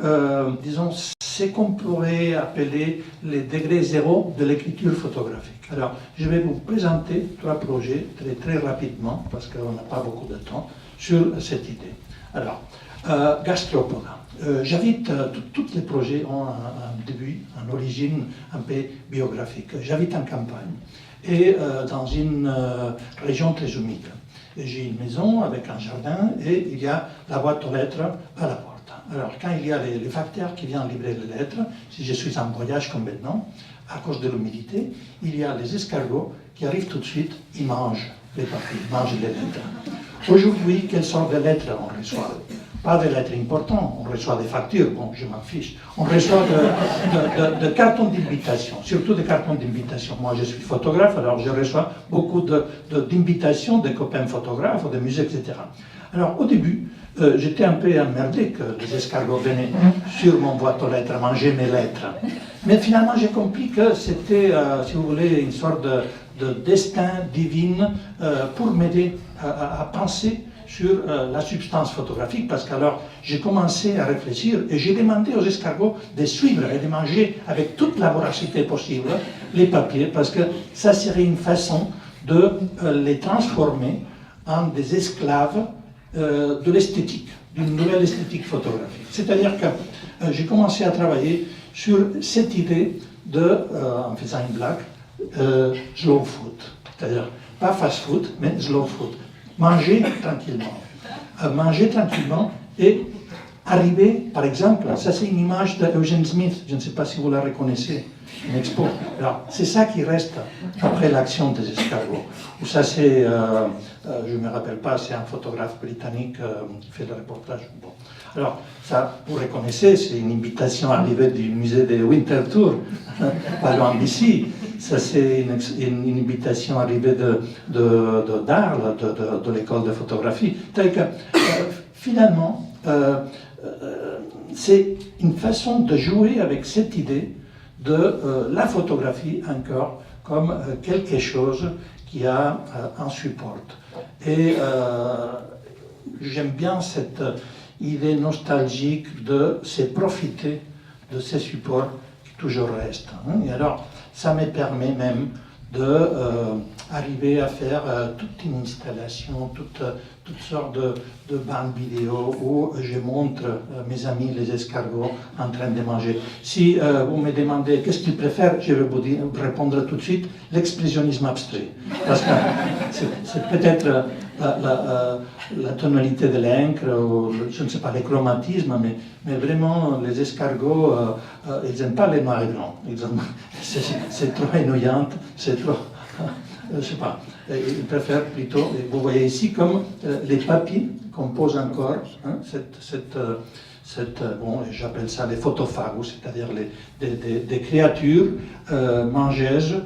disons, ce qu'on pourrait appeler les degrés zéro de l'écriture photographique. Alors, je vais vous présenter 3 projets très rapidement, parce qu'on n'a pas beaucoup de temps, sur cette idée. Alors, Gastropoda. J'invite, tous les projets ont un début, une origine un peu biographique. J'habite en campagne et dans une région très humide. J'ai une maison avec un jardin et il y a la boîte aux lettres à la porte. Alors, quand il y a les facteurs qui viennent livrer les lettres, si je suis en voyage comme maintenant, à cause de l'humidité, il y a les escargots qui arrivent tout de suite, ils mangent les papiers, ils mangent les lettres. Aujourd'hui, quelle sorte de lettres on reçoit? Pas des lettres importantes, on reçoit des factures, bon, je m'en fiche. On reçoit de cartons d'invitation, surtout des cartons d'invitation. Moi, je suis photographe, alors je reçois beaucoup d'invitations de copains photographes, de musées, etc. Alors, au début, j'étais un peu emmerdé que les escargots venaient sur mon boîte aux lettres, manger mes lettres. Mais finalement, j'ai compris que c'était, si vous voulez, une sorte de destin divin pour m'aider à penser sur la substance photographique, parce qu'alors j'ai commencé à réfléchir et j'ai demandé aux escargots de suivre et de manger avec toute la voracité possible les papiers, parce que ça serait une façon de les transformer en des esclaves de l'esthétique, d'une nouvelle esthétique photographique. C'est-à-dire que j'ai commencé à travailler sur cette idée de, en faisant une blague, slow food, c'est-à-dire pas fast food, mais slow food. Manger tranquillement et arriver, par exemple, ça c'est une image d'Eugene Smith, je ne sais pas si vous la reconnaissez, une expo. Alors, c'est ça qui reste après l'action des escargots. Ou ça c'est, je ne me rappelle pas, c'est un photographe britannique qui fait le reportage. Bon. Alors, ça, vous reconnaissez, c'est une invitation arrivée du musée de Winterthur, pas loin d'ici. Ça, c'est une invitation arrivée d'Arles, de l'école de photographie. Tel que, finalement, c'est une façon de jouer avec cette idée de la photographie encore comme quelque chose qui a un support. Et j'aime bien cette idée nostalgique de se profiter de ces supports qui toujours restent. Et alors, ça me permet même d'arriver à faire toute une installation, toutes sortes de bandes vidéo où je montre mes amis les escargots en train de manger. Si vous me demandez qu'est-ce qu'ils préfèrent, je vais vous répondre tout de suite l'expressionnisme abstrait. Parce que c'est peut-être la tonalité de l'encre, ou je ne sais pas, le chromatisme, mais vraiment les escargots, ils n'aiment pas les noirs et blancs. C'est trop ennuyant, c'est trop... je ne sais pas, ils préfèrent plutôt, vous voyez ici, comme les papilles composent encore bon, j'appelle ça les photophages, c'est-à-dire des créatures mangeuses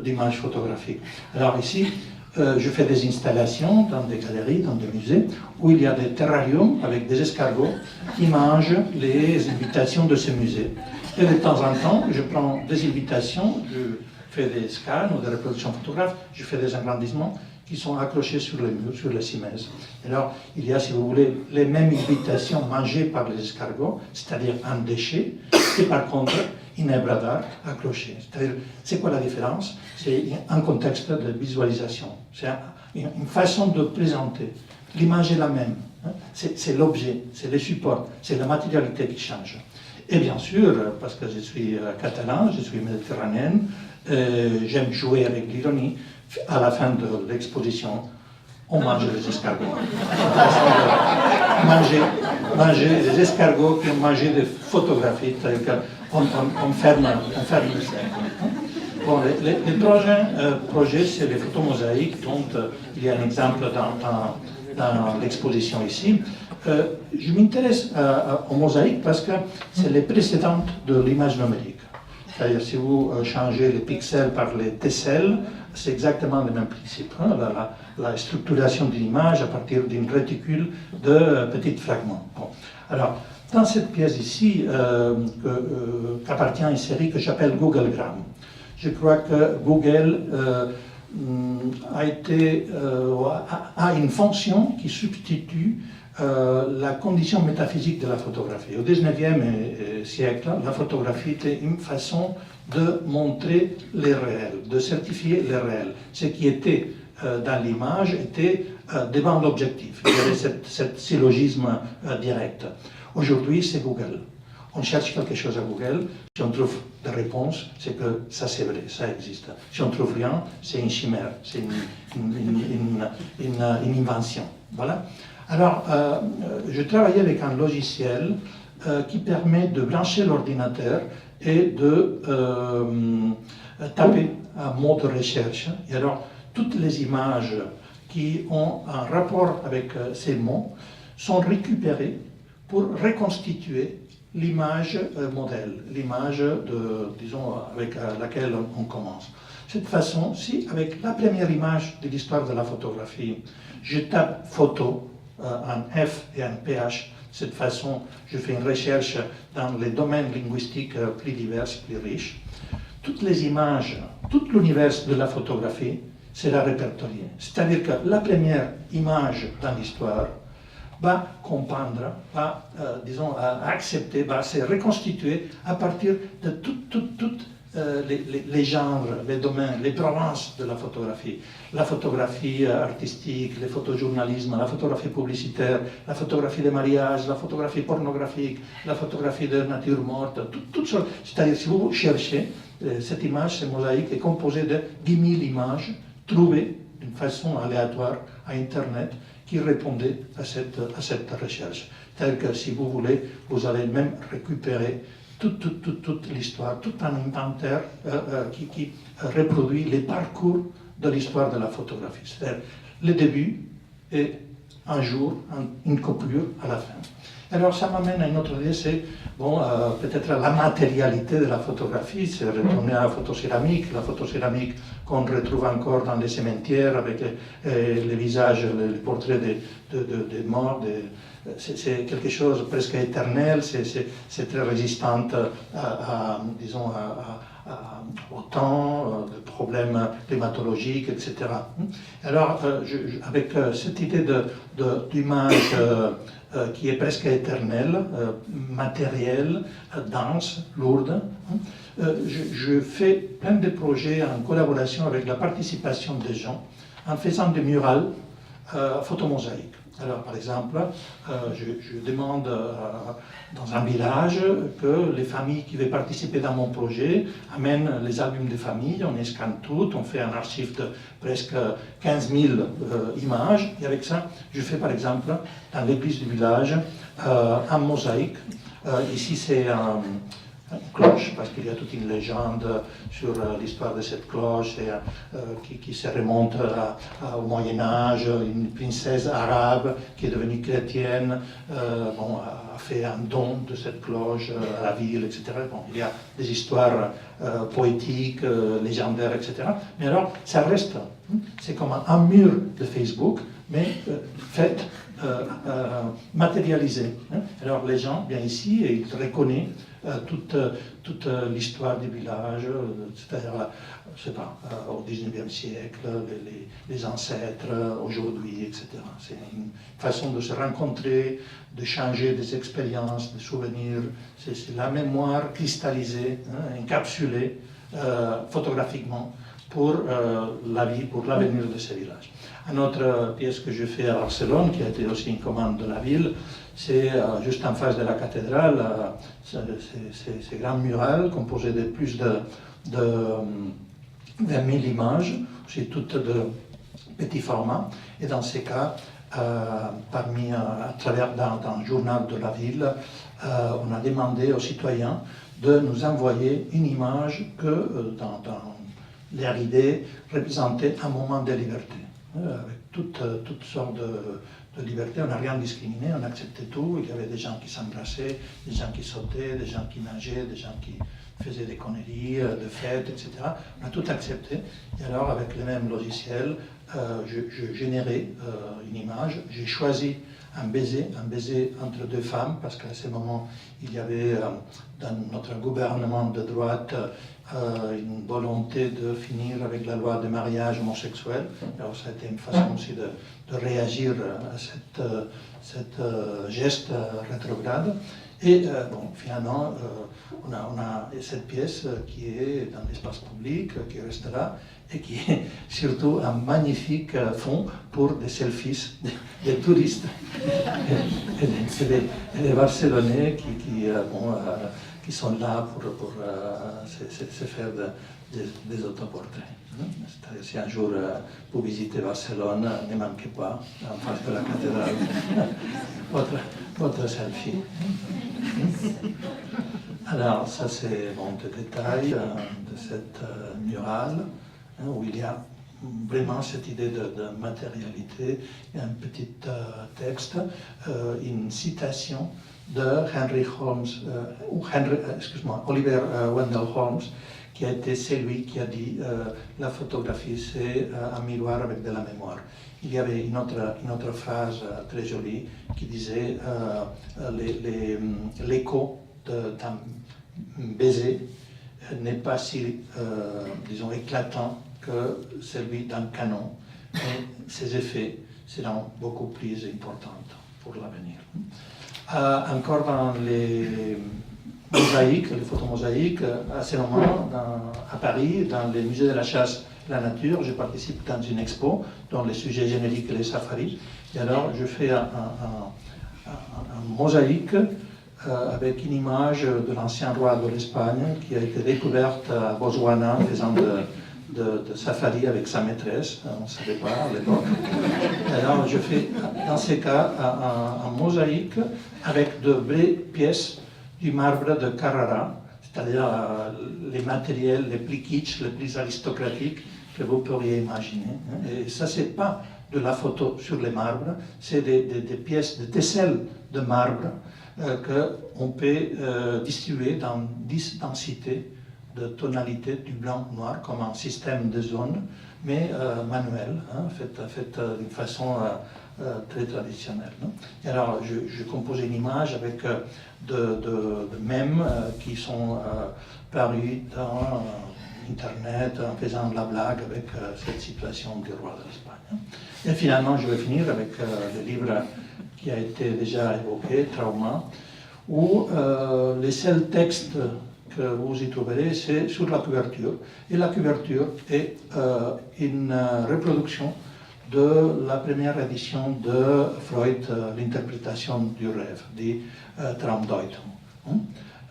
d'images photographiques. Alors ici, je fais des installations dans des galeries, dans des musées, où il y a des terrariums avec des escargots qui mangent les invitations de ces musées. Et de temps en temps, je prends des invitations, je fais des scans ou des reproductions photographes, je fais des agrandissements qui sont accrochés sur les murs, sur les cimaises. Alors, il y a, si vous voulez, les mêmes invitations mangées par les escargots, c'est-à-dire un déchet, et par contre, une œuvre d'art accrochée. C'est-à-dire, c'est quoi la différence? C'est un contexte de visualisation. C'est une façon de présenter. L'image est la même. C'est l'objet, c'est le support, c'est la matérialité qui change. Et bien sûr, parce que je suis catalan, je suis méditerranéenne, j'aime jouer avec l'ironie. À la fin de l'exposition, on mange les escargots. Manger les escargots qui ont mangé des photographies, on ferme le cercle. Bon, les projets, c'est les photomosaïques, dont il y a un exemple dans l'exposition ici. Je m'intéresse aux mosaïques parce que c'est les précédentes de l'image numérique. C'est-à-dire, si vous changez les pixels par les tesselles, c'est exactement le même principe. Hein, la structuration d'une image à partir d'une réticule de petits fragments. Bon. Alors, dans cette pièce ici, qu'appartient à une série que j'appelle Googlegram, je crois que Google a une fonction qui substitue la condition métaphysique de la photographie. Au XIXe siècle, la photographie était une façon de montrer les réels, de certifier les réels. Ce qui était dans l'image était devant l'objectif. Il y avait ce syllogisme direct. Aujourd'hui, c'est Google. On cherche quelque chose à Google, si on trouve des réponses, c'est que ça c'est vrai, ça existe. Si on ne trouve rien, c'est une chimère, c'est une invention. Voilà. Alors, je travaillais avec un logiciel qui permet de brancher l'ordinateur et de taper un mot de recherche. Et alors, toutes les images qui ont un rapport avec ces mots sont récupérées pour reconstituer l'image modèle, l'image disons, avec laquelle on commence. De cette façon, si avec la première image de l'histoire de la photographie, je tape photo, un F et un PH, de cette façon, je fais une recherche dans les domaines linguistiques plus divers, plus riches. Toutes les images, tout l'univers de la photographie sera répertorié. C'est-à-dire que la première image dans l'histoire va comprendre, va, disons, accepter, va se reconstituer à partir de toutes les genres, les domaines, les provinces de la photographie artistique, le photojournalisme, la photographie publicitaire, la photographie de mariage, la photographie pornographique, la photographie de nature morte, toutes sortes. C'est-à-dire, si vous cherchez, cette image, cette mosaïque est composée de 10 000 images trouvées d'une façon aléatoire à Internet qui répondaient à cette recherche. C'est-à-dire que si vous voulez, vous allez même récupérer toute l'histoire, tout un inventaire qui reproduit les parcours de l'histoire de la photographie. C'est-à-dire le début et un jour, une coupure à la fin. Alors ça m'amène à une autre idée, c'est bon, peut-être la matérialité de la photographie, c'est retourner à la photocéramique qu'on retrouve encore dans les cimetières avec les visages, les portraits des morts, c'est quelque chose presque éternel, c'est très résistant au temps, de problèmes climatologiques, etc. Alors, avec cette idée d'image qui est presque éternelle, matérielle, dense, lourde, je fais plein de projets en collaboration avec la participation des gens, en faisant des murales photomosaïques. Alors, par exemple, je demande dans un village que les familles qui veulent participer dans mon projet amènent les albums de famille, on scanne tout, on fait un archive de presque 15 000 images, et avec ça, je fais par exemple, dans l'église du village, un mosaïque. Ici, c'est une cloche, parce qu'il y a toute une légende sur l'histoire de cette cloche qui se remonte au Moyen-Âge. Une princesse arabe qui est devenue chrétienne a fait un don de cette cloche à la ville, etc. Bon, il y a des histoires poétiques, légendaires, etc. Mais alors, ça reste, c'est comme un mur de Facebook, mais fait, matérialisé. Alors les gens viennent ici et ils reconnaissent toute l'histoire du village, c'est-à-dire, je sais pas, au 19e siècle, les ancêtres, aujourd'hui, etc. C'est une façon de se rencontrer, de changer des expériences, des souvenirs. C'est la mémoire cristallisée, encapsulée photographiquement pour la vie, pour l'avenir de ces villages. Une autre pièce que je fais à Barcelone, qui a été aussi une commande de la ville, c'est juste en face de la cathédrale, ces grands murales composés de plus de 20 000 images, c'est toutes de petits formats. Et dans ces cas, à travers dans le journal de la ville, on a demandé aux citoyens de nous envoyer une image que, dans leur idée, représentait un moment de liberté. Avec toutes sortes de libertés, on n'a rien discriminé, on acceptait tout. Il y avait des gens qui s'embrassaient, des gens qui sautaient, des gens qui nageaient, des gens qui faisaient des conneries, des fêtes, etc. On a tout accepté. Et alors, avec le même logiciel, je générais une image. J'ai choisi un baiser entre deux femmes, parce qu'à ce moment, il y avait dans notre gouvernement de droite une volonté de finir avec la loi de mariage homosexuel. Alors ça a été une façon aussi de réagir à cette geste rétrograde. Et finalement, on a cette pièce qui est dans l'espace public, qui restera, et qui est surtout un magnifique fond pour des selfies des touristes et des Barcelonais qui sont là pour se faire des autoportraits. C'est-à-dire, si un jour vous visitez Barcelone, ne manquez pas, en face de la cathédrale, votre selfie. Alors, ça c'est des détails de cette murale, où il y a vraiment cette idée de matérialité. Il y a un petit texte, une citation de Oliver Wendell Holmes, qui a été celui qui a dit la photographie c'est un miroir avec de la mémoire. Il y avait une autre phrase très jolie qui disait l'écho d'un baiser n'est pas si, disons, éclatant que celui d'un canon, mais ses effets seront beaucoup plus importants pour l'avenir. Encore dans les mosaïques, les photomosaïques, à ce moment, à Paris, dans les musées de la chasse et la nature, je participe dans une expo dont le sujet générique est les safaris. Et alors, je fais un mosaïque avec une image de l'ancien roi de l'Espagne qui a été découverte à Botswana faisant de safari avec sa maîtresse, on ne savait pas à l'époque. Alors je fais dans ces cas un mosaïque avec de vraies pièces du marbre de Carrara, c'est-à-dire les matériels les plus kitsch, les plus aristocratiques que vous pourriez imaginer. Et ça, c'est pas de la photo sur les marbres, c'est des pièces, des tesselles de marbre qu'on peut distribuer dans 10 densités de tonalité du blanc-noir comme un système de zones, mais manuel, fait d'une façon très traditionnelle. Non? Et alors, je composais une image avec de mèmes qui sont parus dans Internet en faisant de la blague avec cette situation du roi de l'Espagne. Et finalement, je vais finir avec le livre qui a été déjà évoqué, Trauma, où les seuls textes que vous y trouverez, c'est sur la couverture. Et la couverture est une reproduction de la première édition de Freud, l'interprétation du rêve, dit Traumdeutung.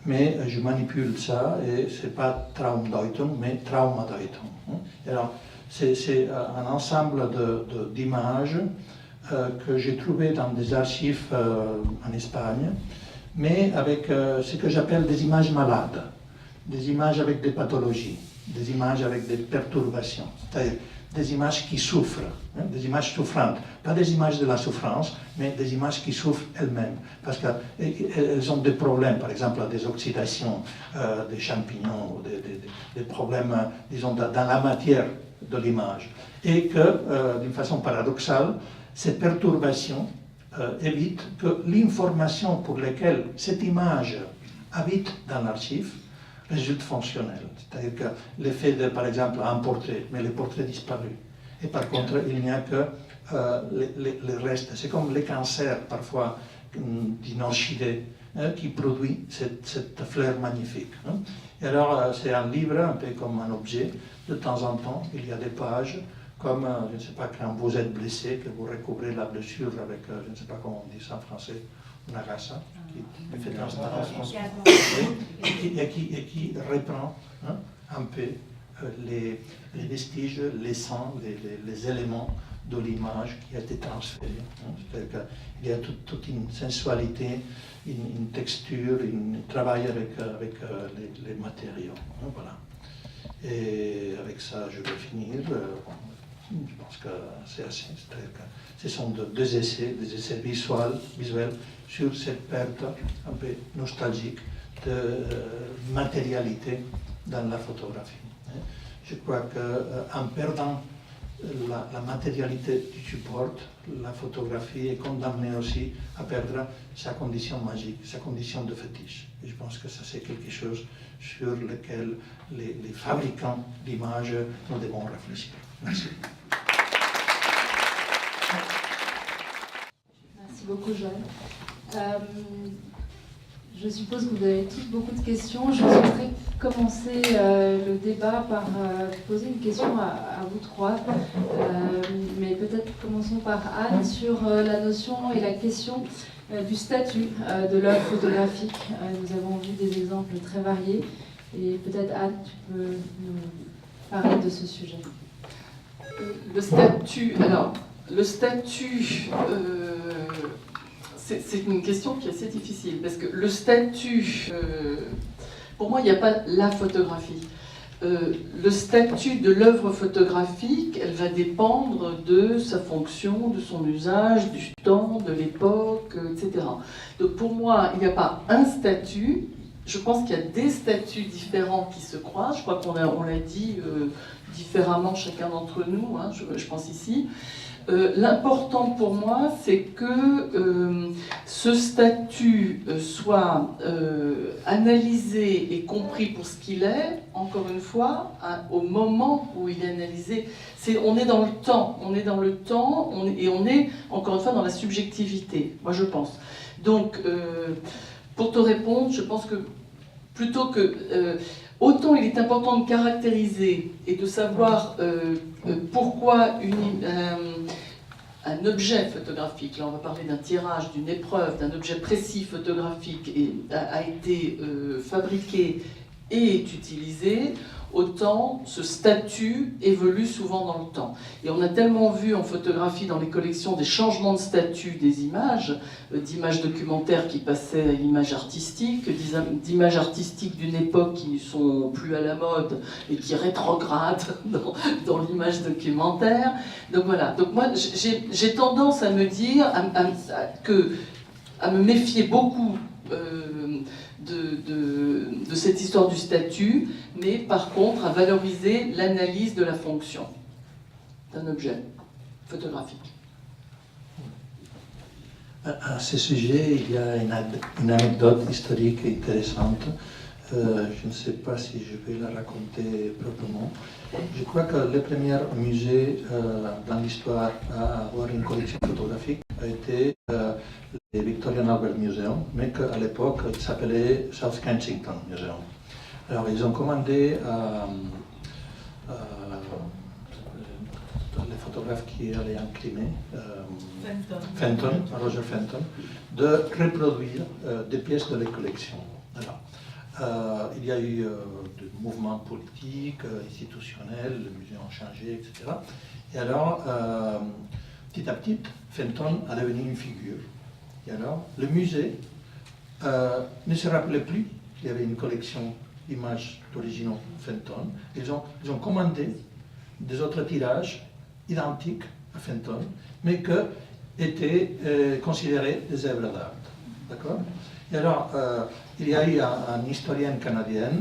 Mais je manipule ça et ce n'est pas Traumdeutung, mais Traumadeutung. Alors, c'est un ensemble d'images que j'ai trouvées dans des archives en Espagne, mais avec ce que j'appelle des images malades, des images avec des pathologies, des images avec des perturbations, c'est-à-dire des images qui souffrent, des images souffrantes, pas des images de la souffrance, mais des images qui souffrent elles-mêmes, parce qu'elles ont des problèmes, par exemple des oxydations, des champignons, des problèmes, disons, dans la matière de l'image, et que, d'une façon paradoxale, ces perturbations évitent que l'information pour laquelle cette image habite dans l'archive résulte fonctionnelle. C'est-à-dire que l'effet de, par exemple, un portrait, mais le portrait disparu. Et par contre, il n'y a que les restes. C'est comme les cancers, parfois, d'une orchidée, qui produit cette fleur magnifique. Et alors, c'est un livre, un peu comme un objet. De temps en temps, il y a des pages, comme, je ne sais pas, quand vous êtes blessé, que vous recouvrez la blessure avec, je ne sais pas comment on dit ça en français, une arassa, qui fait transparence, et qui reprend un peu les vestiges, les sons, les éléments de l'image qui a été transférée. C'est-à-dire qu'il y a toute une sensualité, une texture, un travail avec les matériaux. Voilà. Et avec ça, je vais finir. Je pense que c'est assez. C'est-à-dire que ce sont des essais visuels sur cette perte un peu nostalgique de matérialité dans la photographie. Je crois qu'en perdant la matérialité du support, la photographie est condamnée aussi à perdre sa condition magique, sa condition de fétiche. Et je pense que ça, c'est quelque chose sur lequel les fabricants d'images, nous devons réfléchir. Merci.
Merci beaucoup, Joël. Je suppose que vous avez tous beaucoup de questions. Je souhaiterais commencer le débat par poser une question à vous trois. Mais peut-être commençons par Anne sur la notion et la question du statut de l'œuvre photographique. Nous avons vu des exemples très variés. Et peut-être Anne, tu peux nous parler de ce sujet.
Le statut, alors, le statut, c'est une question qui est assez difficile, parce que le statut, pour moi, il n'y a pas la photographie. Le statut de l'œuvre photographique, elle va dépendre de sa fonction, de son usage, du temps, de l'époque, etc. Donc pour moi, il n'y a pas un statut. Je pense qu'il y a des statuts différents qui se croisent. Je crois qu'on l'a dit différemment chacun d'entre nous, hein, je pense ici. L'important pour moi, c'est que ce statut soit analysé et compris pour ce qu'il est, encore une fois, au moment où il est analysé. On est dans le temps, et on est, encore une fois, dans la subjectivité, moi je pense. Donc, pour te répondre, je pense que plutôt que... autant il est important de caractériser et de savoir pourquoi un objet photographique, là on va parler d'un tirage, d'une épreuve, d'un objet précis photographique a été fabriqué et est utilisé, autant ce statut évolue souvent dans le temps. Et on a tellement vu en photographie dans les collections des changements de statut des images, d'images documentaires qui passaient à l'image artistique, d'images artistiques d'une époque qui ne sont plus à la mode et qui rétrogradent dans l'image documentaire. Donc voilà, donc moi j'ai tendance à me dire, à me méfier beaucoup de cette histoire du statut, mais par contre à valoriser l'analyse de la fonction d'un objet photographique.
À ce sujet, il y a une anecdote historique intéressante. Je ne sais pas si je vais la raconter proprement. Je crois que le premier musée dans l'histoire à avoir une collection photographique a été le Victorian Albert Museum, mais qu'à l'époque, il s'appelait South Kensington Museum. Alors, ils ont commandé les photographes qui allaient en Crimée, Roger Fenton, de reproduire des pièces de la collection. Alors, il y a eu des mouvements politiques, institutionnels, les musées ont changé, etc. Et alors, petit à petit, Fenton a devenu une figure. Et alors, le musée ne se rappelait plus qu'il y avait une collection d'images d'originaux Fenton. Ils ont commandé des autres tirages identiques à Fenton, mais qui étaient considérés des œuvres d'art. D'accord ? Et alors, il y a eu un historien canadien,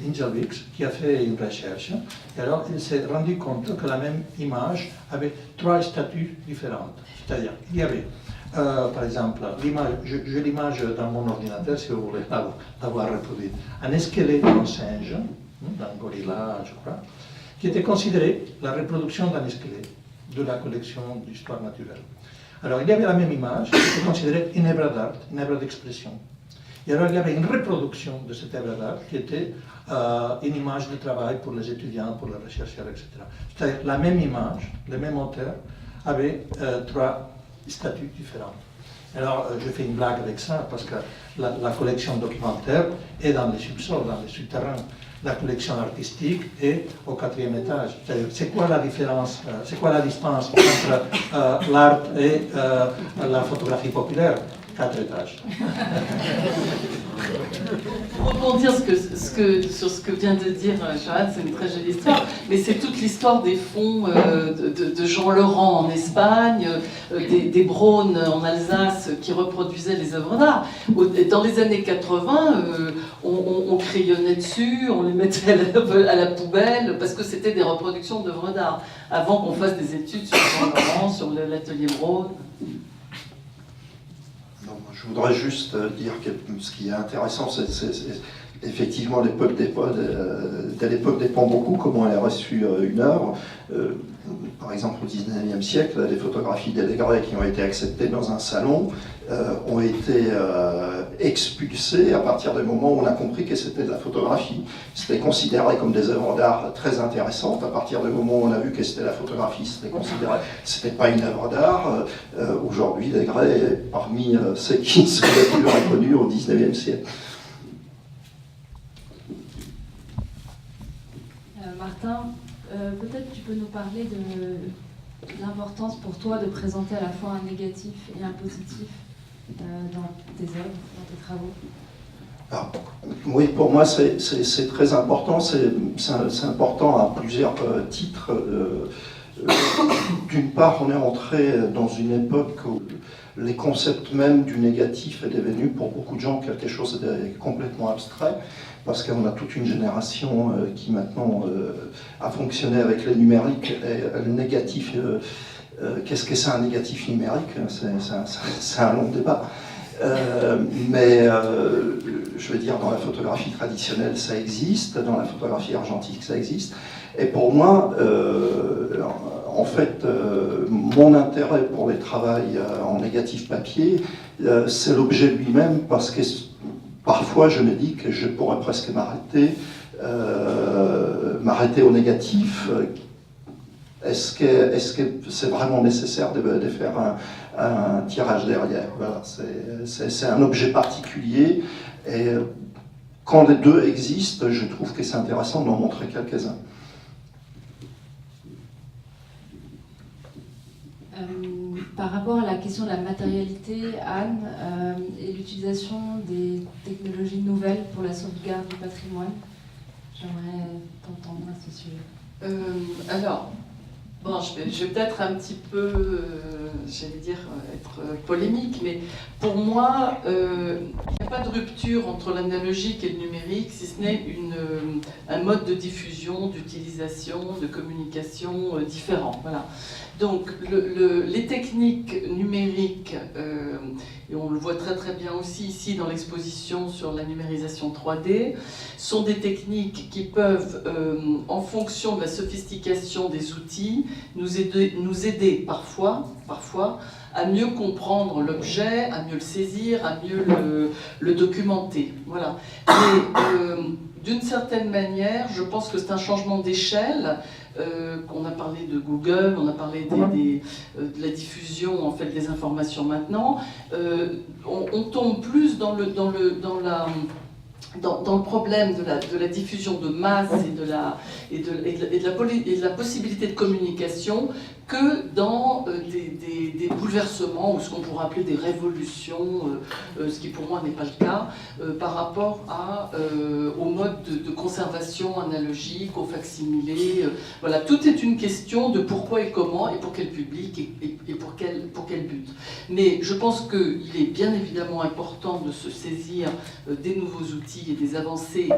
Ingelvix, qui a fait une recherche. Et alors, il s'est rendu compte que la même image avait 3 statuts différentes. C'est-à-dire, il y avait, par exemple, j'ai l'image dans mon ordinateur, si vous voulez l'avoir reproduite, un squelette d'un singe, d'un gorilla, je crois, qui était considéré la reproduction d'un squelette de la collection d'histoire naturelle. Alors, il y avait la même image, qui était considérée une œuvre d'art, une œuvre d'expression. Et alors, il y avait une reproduction de cette œuvre d'art qui était une image de travail pour les étudiants, pour les chercheurs, etc. C'est-à-dire, la même image, le même auteur, avait 3 statuts différents. Alors, je fais une blague avec ça, parce que la collection documentaire est dans les subsols, dans les souterrains. La collection artistique est au 4e étage. C'est quoi la différence, c'est quoi la distance entre l'art et la photographie populaire? 4 étages.
Pour rebondir sur ce que vient de dire Johan, c'est une très jolie histoire, mais c'est toute l'histoire des fonds de Jean Laurent en Espagne, des Braun en Alsace qui reproduisaient les œuvres d'art. Dans les années 80, on crayonnait dessus, on les mettait à la poubelle, parce que c'était des reproductions d'œuvres d'art, avant qu'on fasse des études sur Jean Laurent, sur l'atelier Braun.
Je voudrais juste dire que ce qui est intéressant, c'est effectivement l'époque de l'époque dépend beaucoup comment elle a reçu une œuvre. Par exemple, au XIXe siècle, les photographies d'Allégret qui ont été acceptées dans un salon ont été expulsées à partir du moment où on a compris que c'était de la photographie. C'était considéré comme des œuvres d'art très intéressantes. À partir du moment où on a vu que c'était la photographie, c'était considéré, c'était pas une œuvre d'art. Aujourd'hui, Allégret est parmi ceux qui sont les plus reconnus au XIXe siècle.
Martin, peut-être tu peux nous parler de l'importance pour toi de présenter à la fois un négatif et un positif dans tes œuvres, dans tes travaux.
Alors, oui, pour moi c'est très important, c'est important à plusieurs titres. D'une part, on est entré dans une époque où les concepts même du négatif est devenu pour beaucoup de gens quelque chose de complètement abstrait, parce qu'on a toute une génération qui maintenant a fonctionné avec le numérique et le négatif. Qu'est-ce que c'est un négatif numérique? C'est un long débat. Mais je veux dire, dans la photographie traditionnelle, ça existe, dans la photographie argentique, ça existe. Et pour moi, en fait, mon intérêt pour les travaux en négatif papier, c'est l'objet lui-même, parce que parfois je me dis que je pourrais presque m'arrêter au négatif. Est-ce que c'est vraiment nécessaire de faire un tirage derrière? Voilà, c'est un objet particulier, et quand les deux existent, je trouve que c'est intéressant d'en montrer quelques-uns.
Par rapport à la question de la matérialité, Anne, et l'utilisation des technologies nouvelles pour la sauvegarde du patrimoine, j'aimerais t'entendre à ce sujet.
Alors, bon, je vais peut-être un petit peu, j'allais dire, être polémique, mais pour moi, il y n'y a pas de rupture entre l'analogique et le numérique, si ce n'est un mode de diffusion, d'utilisation, de communication différent. Voilà. Donc les techniques numériques, et on le voit très très bien aussi ici dans l'exposition sur la numérisation 3D, sont des techniques qui peuvent, en fonction de la sophistication des outils, nous aider parfois à mieux comprendre l'objet, à mieux le saisir, à mieux le documenter. Voilà. Mais d'une certaine manière, je pense que c'est un changement d'échelle. On a parlé de Google, on a parlé de la diffusion en fait, des informations maintenant. On tombe plus dans le problème de la diffusion de masse et de la possibilité de communication que dans des bouleversements ou ce qu'on pourrait appeler des révolutions, ce qui pour moi n'est pas le cas, par rapport au mode de conservation analogique, au facsimilé. Voilà, tout est une question de pourquoi et comment et pour quel public et pour quel but. Mais je pense qu'il est bien évidemment important de se saisir des nouveaux outils et des avancées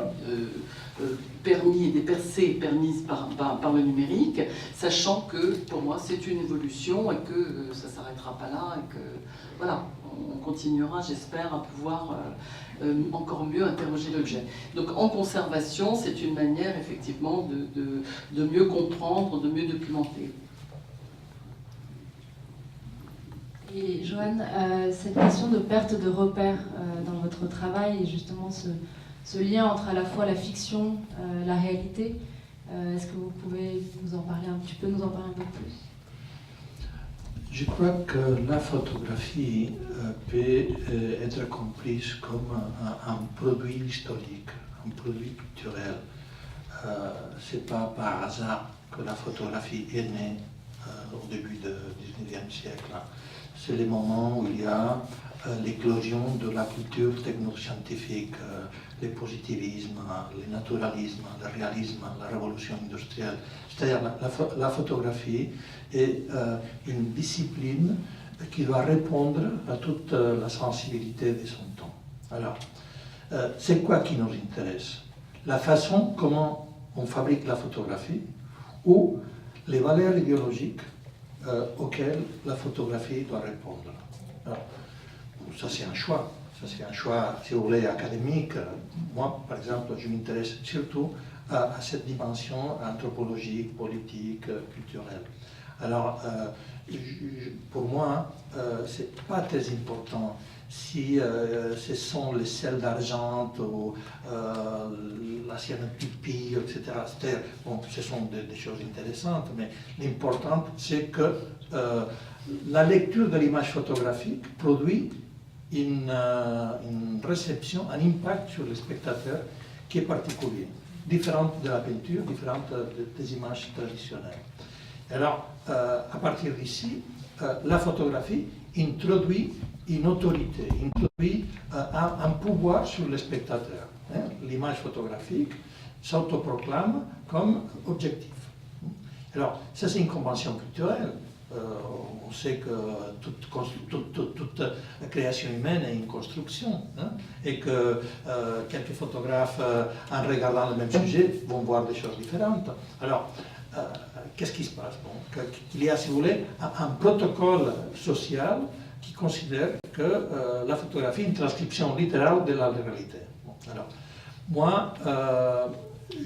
permis et des percées permises par le numérique, sachant que pour moi c'est une évolution et que ça ne s'arrêtera pas là et que voilà, on continuera, j'espère, à pouvoir encore mieux interroger l'objet. Donc en conservation, c'est une manière effectivement de mieux comprendre, de mieux documenter.
Et Joanne, cette question de perte de repères dans votre travail et justement ce lien entre à la fois la fiction, la réalité, est-ce que vous pouvez nous en parler un peu plus?
Je crois que la photographie peut être comprise comme un produit historique, un produit culturel. Ce n'est pas par hasard que la photographie est née au début du XIXe siècle. C'est le moment où il y a l'éclosion de la culture technoscientifique, le positivisme, le naturalisme, le réalisme, la révolution industrielle. C'est-à-dire la photographie est une discipline qui doit répondre à toute la sensibilité de son temps. Alors, c'est quoi qui nous intéresse? La façon comment on fabrique la photographie ou les valeurs idéologiques auxquelles la photographie doit répondre. Alors, ça c'est un choix. Ça c'est un choix, si vous voulez, académique. Moi, par exemple, je m'intéresse surtout à cette dimension anthropologique, politique, culturelle. Alors, pour moi, ce n'est pas très important si ce sont les sels d'argent ou la cyanopipie, etc. Bon, ce sont des choses intéressantes, mais l'important, c'est que la lecture de l'image photographique produit une réception, un impact sur le spectateur qui est particulier, différente de la peinture, différente des images traditionnelles. Alors, à partir d'ici, la photographie introduit une autorité, introduit un pouvoir sur le spectateur. L'image photographique s'autoproclame comme objectif. Alors, ça c'est une convention culturelle. On sait que toute création humaine est une construction, et que quelques photographes, en regardant le même sujet, vont voir des choses différentes. Alors, qu'est-ce qui se passe? Qu'il y a, si vous voulez, un protocole social qui considère que la photographie est une transcription littérale de la réalité. Alors, moi,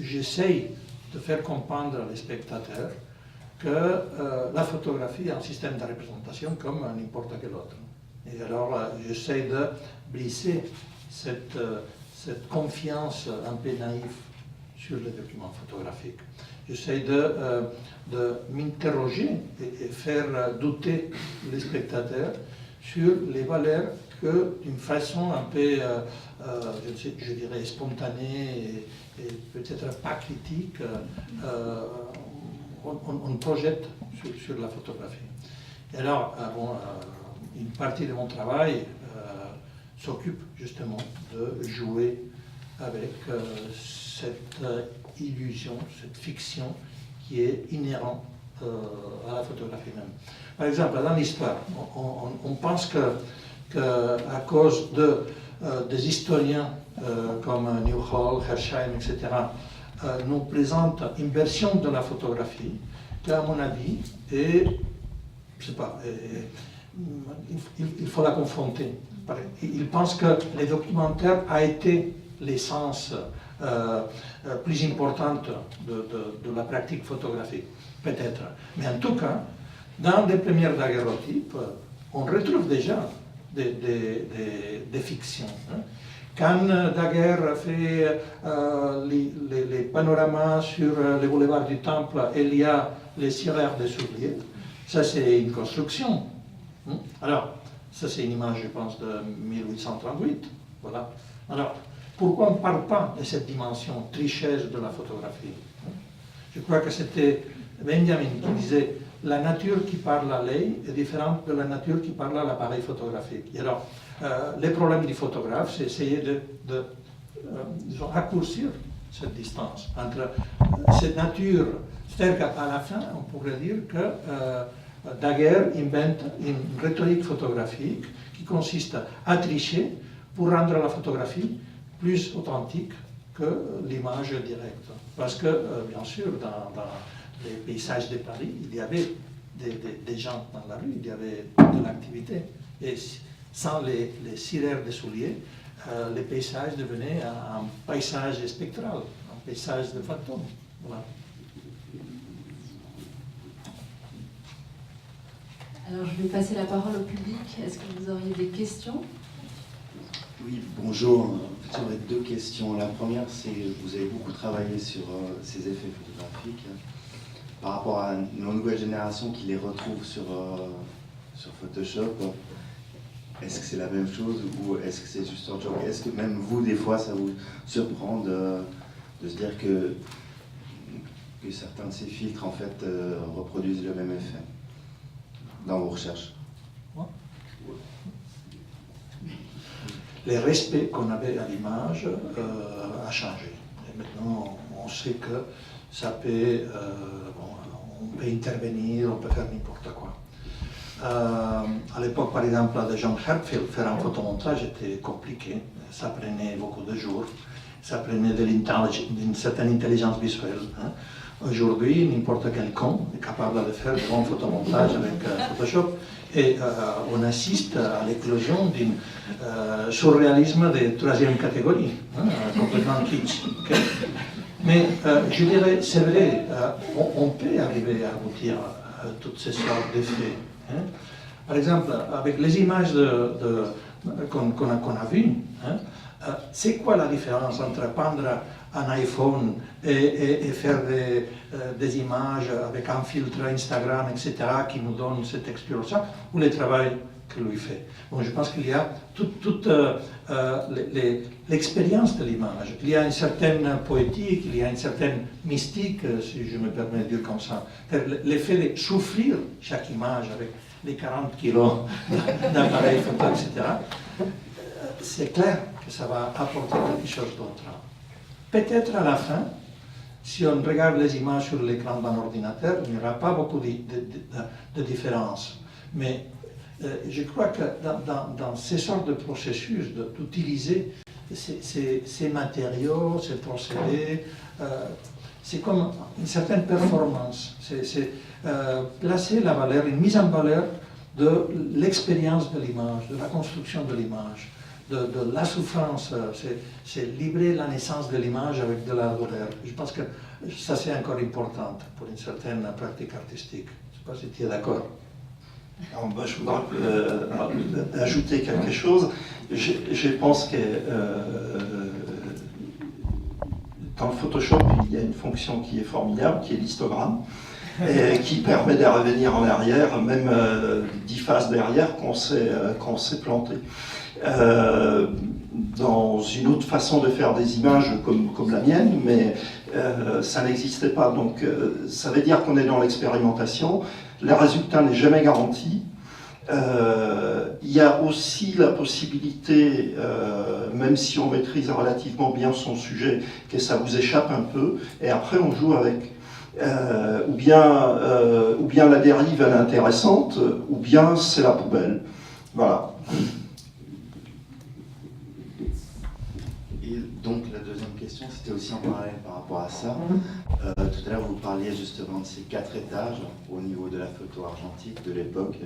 j'essaye de faire comprendre les spectateurs que la photographie est un système de représentation comme n'importe quel autre. Et alors, j'essaie de briser cette confiance un peu naïve sur les documents photographiques. J'essaie de m'interroger et faire douter les spectateurs sur les valeurs que, d'une façon un peu, je dirais, spontanée et peut-être pas critique, on projette sur la photographie. Et alors, une partie de mon travail s'occupe justement de jouer avec cette illusion, cette fiction qui est inhérente à la photographie même. Par exemple, dans l'histoire, on pense qu'à cause de des historiens comme Newhall, Hersheim, etc., nous présentent une version de la photographie qui, à mon avis, est, je sais pas, il faut la confronter. Il pense que le documentaire a été l'essence plus importante de la pratique photographique, peut-être. Mais en tout cas, dans les premiers daguerreotypes, on retrouve déjà des fictions. Quand Daguerre fait les panoramas sur le boulevard du Temple, il y a les cireurs des souliers. Ça, c'est une construction. Alors, ça, c'est une image, je pense, de 1838. Voilà. Alors, pourquoi on ne parle pas de cette dimension tricheuse de la photographie? Je crois que c'était Benjamin qui disait la nature qui parle à l'œil est différente de la nature qui parle à l'appareil photographique. Et alors, le problème du photographe, c'est essayer de raccourcir cette distance entre cette nature. C'est-à-dire qu'à la fin, on pourrait dire que Daguerre invente une rhétorique photographique qui consiste à tricher pour rendre la photographie plus authentique que l'image directe. Parce que, bien sûr, dans les paysages de Paris, il y avait des gens dans la rue, il y avait de l'activité. Et sans les cireurs des souliers, les paysages devenaient un paysage spectral, un paysage de fantômes. Voilà.
Alors je vais passer la parole au public. Est-ce que vous auriez des questions?
Oui, bonjour. J'aurais deux questions. La première, c'est que vous avez beaucoup travaillé sur ces effets photographiques. Par rapport à nos nouvelles générations qui les retrouvent sur Photoshop, est-ce que c'est la même chose ou est-ce que c'est juste un joke? Est-ce que même vous, des fois, ça vous surprend de se dire que certains de ces filtres, en fait, reproduisent le même effet dans vos recherches?
Le respect qu'on avait à l'image a changé. Et maintenant, on sait que ça peut, on peut intervenir, on peut faire n'importe quoi. À l'époque, par exemple, de John Herfield, faire un photomontage était compliqué. Ça prenait beaucoup de jours. Ça prenait d'une certaine intelligence visuelle. Aujourd'hui, n'importe quel con est capable de faire de bons photomontages avec Photoshop. Et on assiste à l'éclosion d'un surréalisme de troisième catégorie, complètement kitsch. Okay? Mais je dirais, c'est vrai, on peut arriver à aboutir à toutes ces sortes d'effets. Par exemple, avec les images qu'on a vues, c'est quoi la différence entre prendre un iPhone et faire des images avec un filtre Instagram, etc., qui nous donne cette texture-là, ou le travail que lui fait? Bon, je pense qu'il y a toute l'expérience de l'image. Il y a une certaine poétique, il y a une certaine mystique, si je me permets de dire comme ça. L'effet de souffrir chaque image avec les 40 kilos d'appareil photo, etc., c'est clair que ça va apporter quelque chose d'autre. Peut-être à la fin, si on regarde les images sur l'écran d'un ordinateur, il n'y aura pas beaucoup de différence. Mais je crois que dans ces sortes de processus, d'utiliser ces matériaux, ces procédés, c'est comme une certaine performance. C'est placer la valeur, une mise en valeur de l'expérience de l'image, de la construction de l'image, de la souffrance. C'est libérer la naissance de l'image avec de la douleur. Je pense que ça, c'est encore important pour une certaine pratique artistique. Je ne sais pas si tu es d'accord.
Je voudrais ajouter quelque chose. Je pense que dans le Photoshop, il y a une fonction qui est formidable, qui est l'histogramme, et qui permet de revenir en arrière, même 10 phases derrière qu'on s'est planté. Dans une autre façon de faire des images comme la mienne, mais ça n'existait pas. Donc ça veut dire qu'on est dans l'expérimentation. Le résultat n'est jamais garanti. Il y a aussi la possibilité, même si on maîtrise relativement bien son sujet, que ça vous échappe un peu, et après on joue avec. Ou bien la dérive elle est intéressante, ou bien c'est la poubelle. Voilà.
Et donc la deuxième question, c'était aussi en parallèle par rapport à ça. Tout à l'heure, vous parliez justement de ces 4 étages au niveau de la photo argentique de l'époque.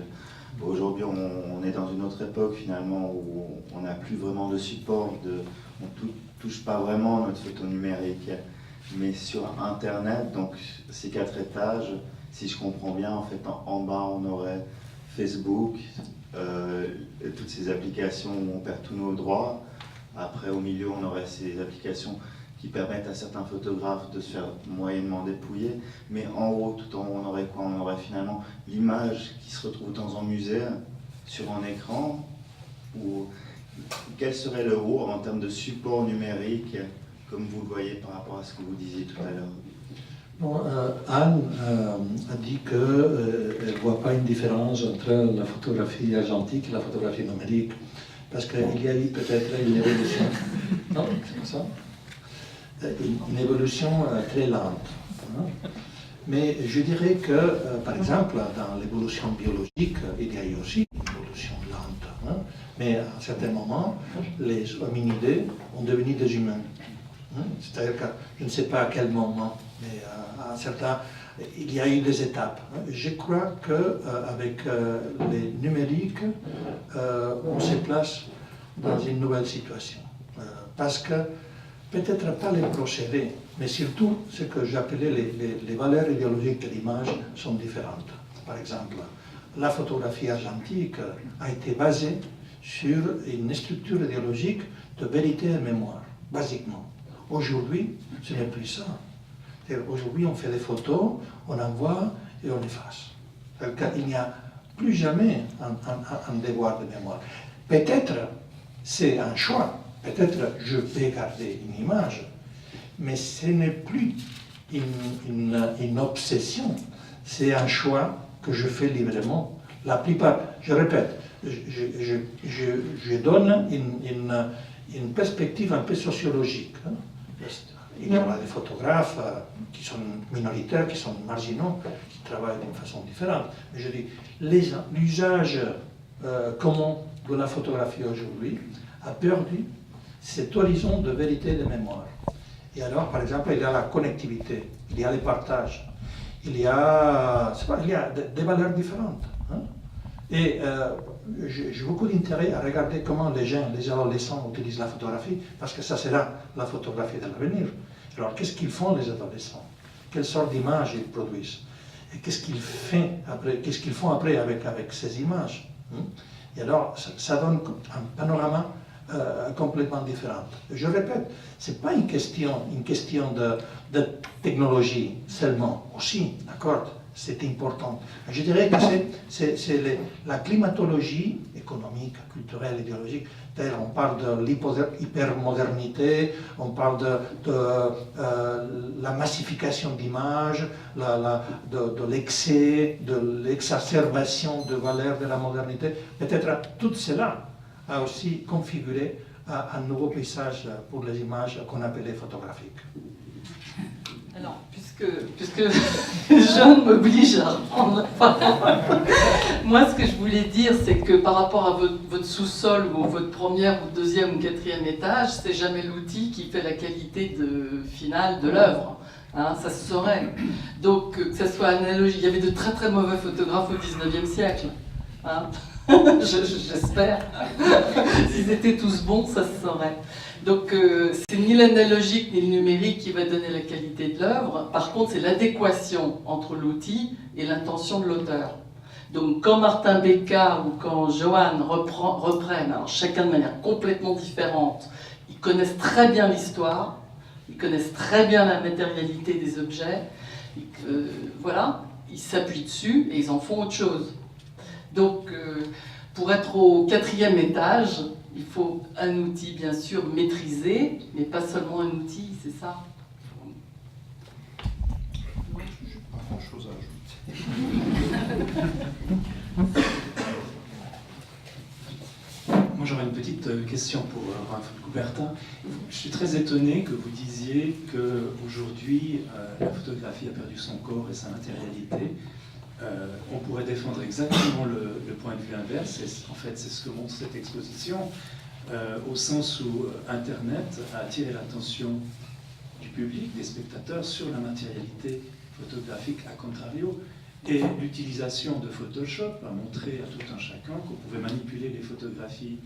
Aujourd'hui, on est dans une autre époque finalement où on n'a plus vraiment de support, on ne touche pas vraiment notre photo numérique. Mais sur Internet, donc ces 4 étages, si je comprends bien, en fait, en bas, on aurait Facebook, toutes ces applications où on perd tous nos droits. Après, au milieu, on aurait ces applications qui permettent à certains photographes de se faire moyennement dépouiller. Mais en haut, tout en haut, on aurait quoi? On aurait finalement l'image qui se retrouve dans un musée, sur un écran. Ou quel serait le haut en termes de support numérique, comme vous le voyez par rapport à ce que vous disiez tout à l'heure?
Bon, Anne a dit qu'elle ne voit pas une différence entre la photographie argentique et la photographie numérique, parce qu'il y a eu peut-être une évolution. Non, c'est pas ça. Une évolution très lente. Hein. Mais je dirais que, par exemple, dans l'évolution biologique, il y a eu aussi une évolution lente. Hein. Mais à un certain moment, les hominidés ont devenu des humains. Hein. C'est-à-dire que je ne sais pas à quel moment, mais à un certain, il y a eu des étapes. Hein. Je crois qu'avec les numériques, on se place dans une nouvelle situation. Parce que peut-être pas les procédés, mais surtout ce que j'appelais les valeurs idéologiques de l'image sont différentes. Par exemple, la photographie argentique a été basée sur une structure idéologique de vérité et mémoire, basiquement. Aujourd'hui, ce n'est plus ça. Aujourd'hui, on fait des photos, on envoie et on efface. Il n'y a plus jamais un devoir de mémoire. Peut-être c'est un choix. Peut-être je vais garder une image, mais ce n'est plus une obsession. C'est un choix que je fais librement. La plupart, je répète, je donne une perspective un peu sociologique. Il y aura des photographes qui sont minoritaires, qui sont marginaux, qui travaillent d'une façon différente. Mais je dis, l'usage commun de la photographie aujourd'hui a perdu cet horizon de vérité et de mémoire. Et alors, par exemple, il y a la connectivité, il y a les partages, il y a des valeurs différentes. Hein. Et j'ai beaucoup d'intérêt à regarder comment les jeunes, les adolescents utilisent la photographie, parce que ça sera la photographie de l'avenir. Alors, qu'est-ce qu'ils font les adolescents? Quelle sorte d'images ils produisent? Et qu'est-ce qu'ils font après avec ces images? Hein. Et alors, ça donne un panorama complètement différente. Je répète, ce n'est pas une question de technologie seulement, aussi, d'accord, c'est important. Je dirais que c'est la climatologie économique, culturelle, idéologique. On parle de l'hypermodernité, on parle de la massification d'images, de l'excès, de l'exacerbation de valeurs de la modernité. Peut-être tout cela a aussi configuré un nouveau paysage pour les images qu'on appelait photographiques.
Alors, puisque Jeanne m'oblige à reprendre la parole, moi ce que je voulais dire, c'est que par rapport à votre sous-sol ou votre première ou deuxième ou quatrième étage, c'est jamais l'outil qui fait la qualité finale de l'œuvre. Hein, ça se saurait. Donc, que ça soit analogique, il y avait de très très mauvais photographes au XIXe siècle. Hein. J'espère. S'ils étaient tous bons, ça se saurait. Donc, c'est ni l'analogique ni le numérique qui va donner la qualité de l'œuvre. Par contre, c'est l'adéquation entre l'outil et l'intention de l'auteur. Donc, quand Martin Becca ou quand Johan reprennent, alors chacun de manière complètement différente, ils connaissent très bien l'histoire, ils connaissent très bien la matérialité des objets, voilà, ils s'appuient dessus et ils en font autre chose. Donc, pour être au quatrième étage, il faut un outil, bien sûr, maîtrisé, mais pas seulement un outil, c'est ça.
Je n'ai pas grand-chose à ajouter.
Moi, j'aurais une petite question pour Raphaël Coubertin. Je suis très étonné que vous disiez qu'aujourd'hui, la photographie a perdu son corps et sa matérialité. On pourrait défendre exactement le point de vue inverse, et en fait c'est ce que montre cette exposition. au sens où Internet a attiré l'attention du public, des spectateurs, sur la matérialité photographique à contrario. Et l'utilisation de Photoshop a montré à tout un chacun qu'on pouvait manipuler les photographies.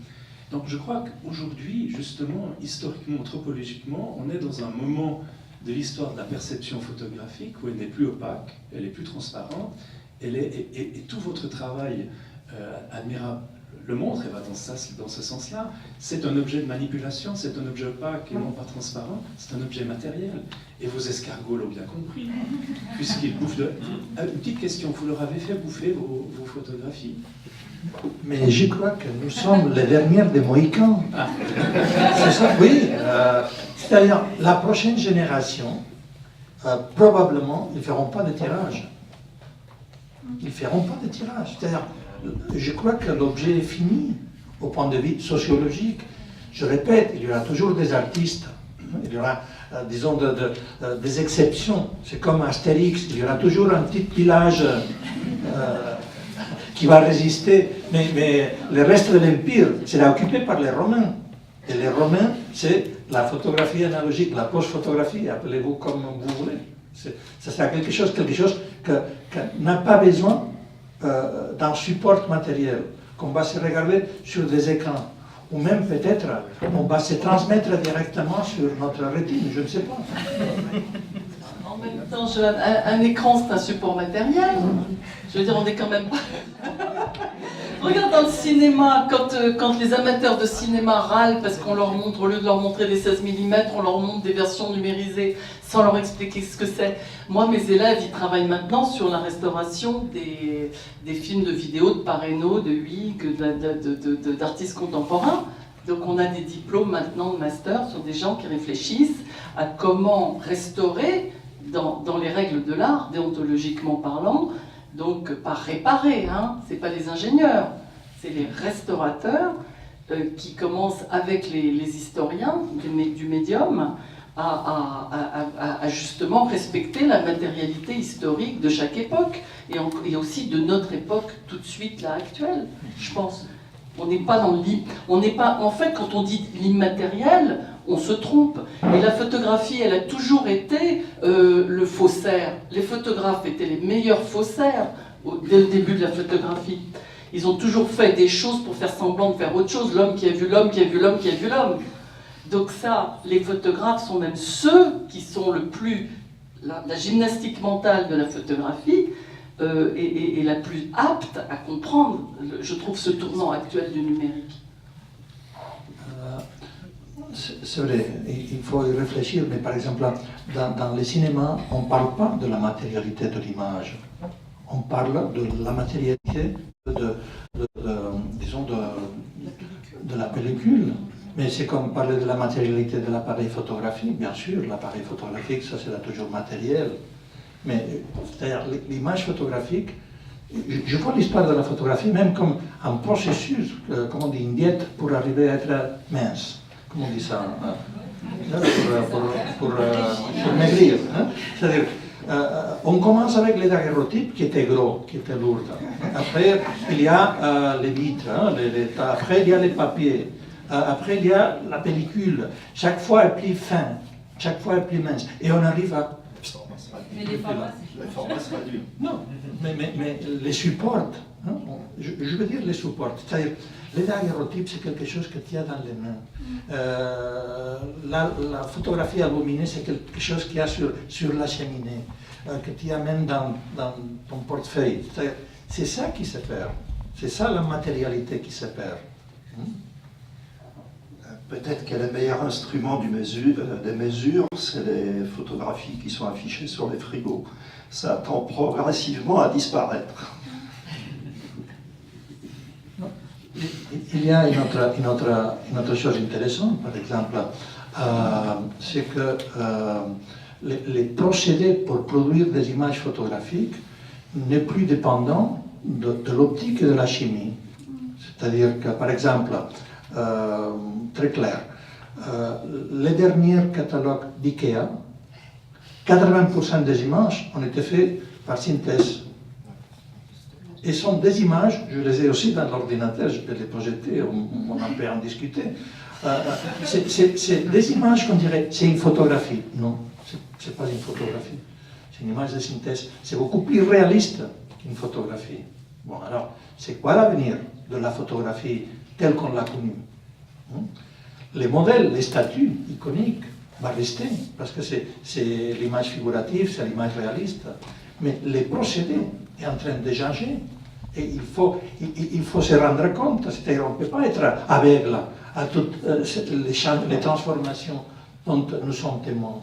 Donc je crois qu'aujourd'hui, justement, historiquement, anthropologiquement, on est dans un moment de l'histoire de la perception photographique où elle n'est plus opaque, elle est plus transparente, et tout votre travail admirable le montre et va dans ce sens-là. C'est un objet de manipulation, c'est un objet opaque et non pas transparent, c'est un objet matériel. Et vos escargots l'ont bien compris, puisqu'ils bouffent de... Une petite question, vous leur avez fait bouffer vos photographies?
Mais je crois que nous sommes les derniers des Mohicans.
Ah.
C'est ça, oui. C'est-à-dire, la prochaine génération, probablement, ils ne feront pas de tirage. Ils ne feront pas de tirage. C'est-à-dire, je crois que l'objet est fini au point de vue sociologique. Je répète, il y aura toujours des artistes, il y aura, disons, des exceptions. C'est comme Astérix, il y aura toujours un petit village qui va résister. Mais le reste de l'Empire sera occupé par les Romains. Et les Romains, c'est la photographie analogique, la post-photographie, appelez-vous comme vous voulez. Ça sera quelque chose que n'a pas besoin d'un support matériel, qu'on va se regarder sur des écrans, ou même peut-être on va se transmettre directement sur notre rétine, je ne sais pas.
En même temps, un écran, c'est un support matériel. Je veux dire, on n'est quand même pas... Regarde dans le cinéma, quand les amateurs de cinéma râlent parce qu'on leur montre, au lieu de leur montrer des 16 mm, on leur montre des versions numérisées sans leur expliquer ce que c'est. Moi, mes élèves, ils travaillent maintenant sur la restauration des films de vidéo de Parreno, de Huyghe, d'artistes contemporains. Donc on a des diplômes maintenant de master sur des gens qui réfléchissent à comment restaurer dans les règles de l'art, déontologiquement parlant. Donc, pas réparer, hein, c'est pas les ingénieurs, c'est les restaurateurs qui commencent avec les historiens du médium à justement respecter la matérialité historique de chaque époque et aussi de notre époque tout de suite là actuelle, je pense. On n'est pas dans en fait, quand on dit l'immatériel, on se trompe. Et la photographie, elle a toujours été le faussaire. Les photographes étaient les meilleurs faussaires dès le début de la photographie. Ils ont toujours fait des choses pour faire semblant de faire autre chose. L'homme qui a vu l'homme, qui a vu l'homme, qui a vu l'homme. Donc ça, les photographes sont même ceux qui sont le plus... La gymnastique mentale de la photographie est la plus apte à comprendre, je trouve, ce tournant actuel du numérique.
C'est vrai, il faut y réfléchir, mais par exemple, dans le cinéma, on ne parle pas de la matérialité de l'image. On parle de la matérialité disons de la pellicule. Mais c'est comme parler de la matérialité de l'appareil photographique, bien sûr, l'appareil photographique, ça sera toujours matériel. Mais c'est-à-dire l'image photographique, je vois l'histoire de la photographie même comme un processus, comme on dit, une diète pour arriver à être mince. Comment on dit ça, pour maigrir. Hein? C'est-à-dire, on commence avec les daguerreotypes qui étaient gros, qui étaient lourds. Après, il y a les vitres, hein, après il y a les papiers, après il y a la pellicule. Chaque fois elle est plus fin, chaque fois elle est plus mince. Et on arrive à...
Mais les formats
se réduisent.
Non, mais les supports, hein, je veux dire les supports, c'est-à-dire les daguerreotypes, c'est quelque chose que tu as dans les mains. La photographie illuminée, c'est quelque chose qu'il y a sur la cheminée, que tu amènes dans ton portefeuille. C'est ça qui se perd, c'est ça la matérialité qui se perd.
Peut-être que le meilleur instrument des mesures, c'est les photographies qui sont affichées sur les frigos. Ça tend progressivement à disparaître.
Il y a une autre chose intéressante, par exemple, c'est que les procédés pour produire des images photographiques n'est plus dépendant de l'optique et de la chimie. C'est-à-dire que, par exemple, très clair, les derniers catalogues d'IKEA, 80% des images ont été faites par synthèse. Et sont des images, je les ai aussi dans l'ordinateur, je peux les projeter, on en peut en discuter. C'est des images qu'on dirait, c'est une photographie. Non, c'est pas une photographie. C'est une image de synthèse. C'est beaucoup plus réaliste qu'une photographie. Bon, alors, c'est quoi l'avenir de la photographie telle qu'on l'a connue? Les modèles, les statues iconiques vont rester, parce que c'est l'image figurative, c'est l'image réaliste. Mais les procédés sont en train de changer. Et il faut se rendre compte, c'est-à-dire on ne peut pas être aveugle à toutes les transformations dont nous sommes témoins.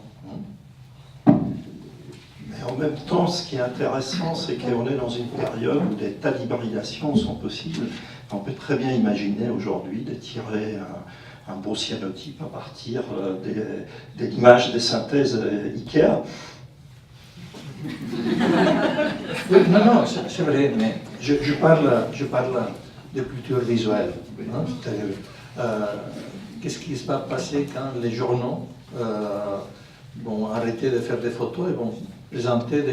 Mais en même temps, ce qui est intéressant, c'est qu'on est dans une période où des tas d'hybridations sont possibles. On peut très bien imaginer aujourd'hui de tirer un beau cyanotype à partir de l'image des synthèses Ikea.
Oui, non, c'est vrai, mais je parle de culture visuelle. Hein, c'est-à-dire, qu'est-ce qui va passer quand les journaux vont arrêter de faire des photos et vont présenter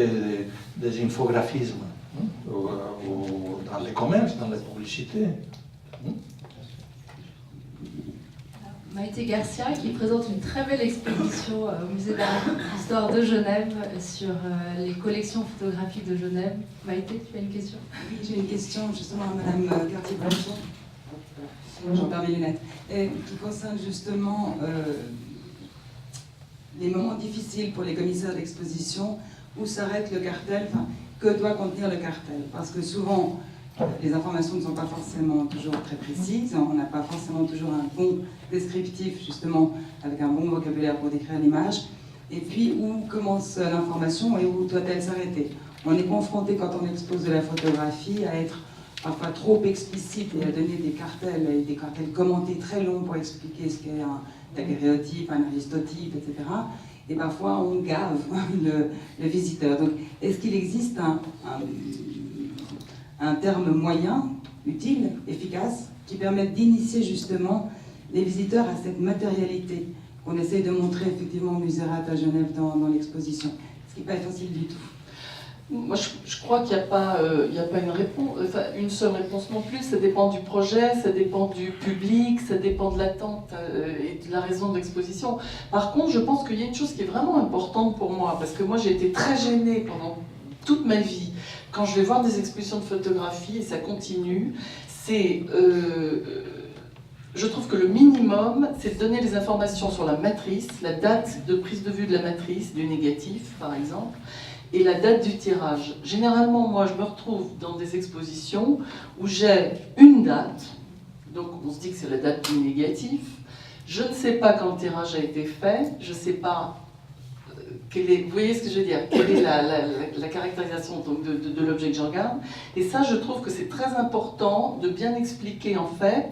des infographismes dans les commerces, dans les publicités.
Maïté Garcia qui présente une très belle exposition au musée d'art d'histoire de Genève sur les collections photographiques de Genève. Maïté, tu as une question?
Oui, j'ai une question justement à Madame Cartier-Blanchon. J'en perds mes lunettes. Et qui concerne justement les moments difficiles pour les commissaires d'exposition, où s'arrête le cartel, enfin, que doit contenir le cartel. Parce que souvent, les informations ne sont pas forcément toujours très précises, on n'a pas forcément toujours un bon descriptif, justement, avec un bon vocabulaire pour décrire l'image. Et puis, où commence l'information et où doit-elle s'arrêter? On est confronté, quand on expose de la photographie, à être parfois trop explicite et à donner des cartels commentés très longs pour expliquer ce qu'est un daguerréotype, un aristotype, etc. Et parfois, on gave le visiteur. Donc, est-ce qu'il existe un terme moyen, utile, efficace, qui permette d'initier justement les visiteurs à cette matérialité qu'on essaye de montrer effectivement au Musée Rat à Genève dans l'exposition, ce qui n'est pas facile du tout.
Moi, je crois qu'il n'y a pas une réponse, enfin, une seule réponse non plus. Ça dépend du projet, ça dépend du public, ça dépend de l'attente et de la raison de l'exposition. Par contre, je pense qu'il y a une chose qui est vraiment importante pour moi, parce que moi, j'ai été très gênée pendant toute ma vie quand je vais voir des expositions de photographie, et ça continue. Je trouve que le minimum, c'est de donner les informations sur la matrice, la date de prise de vue de la matrice, du négatif, par exemple, et la date du tirage. Généralement, moi, je me retrouve dans des expositions où j'ai une date, donc on se dit que c'est la date du négatif, je ne sais pas quand le tirage a été fait, je ne sais pas vous voyez ce que je veux dire, quelle est la caractérisation donc, de l'objet que je regarde. Et ça, je trouve que c'est très important de bien expliquer, en fait,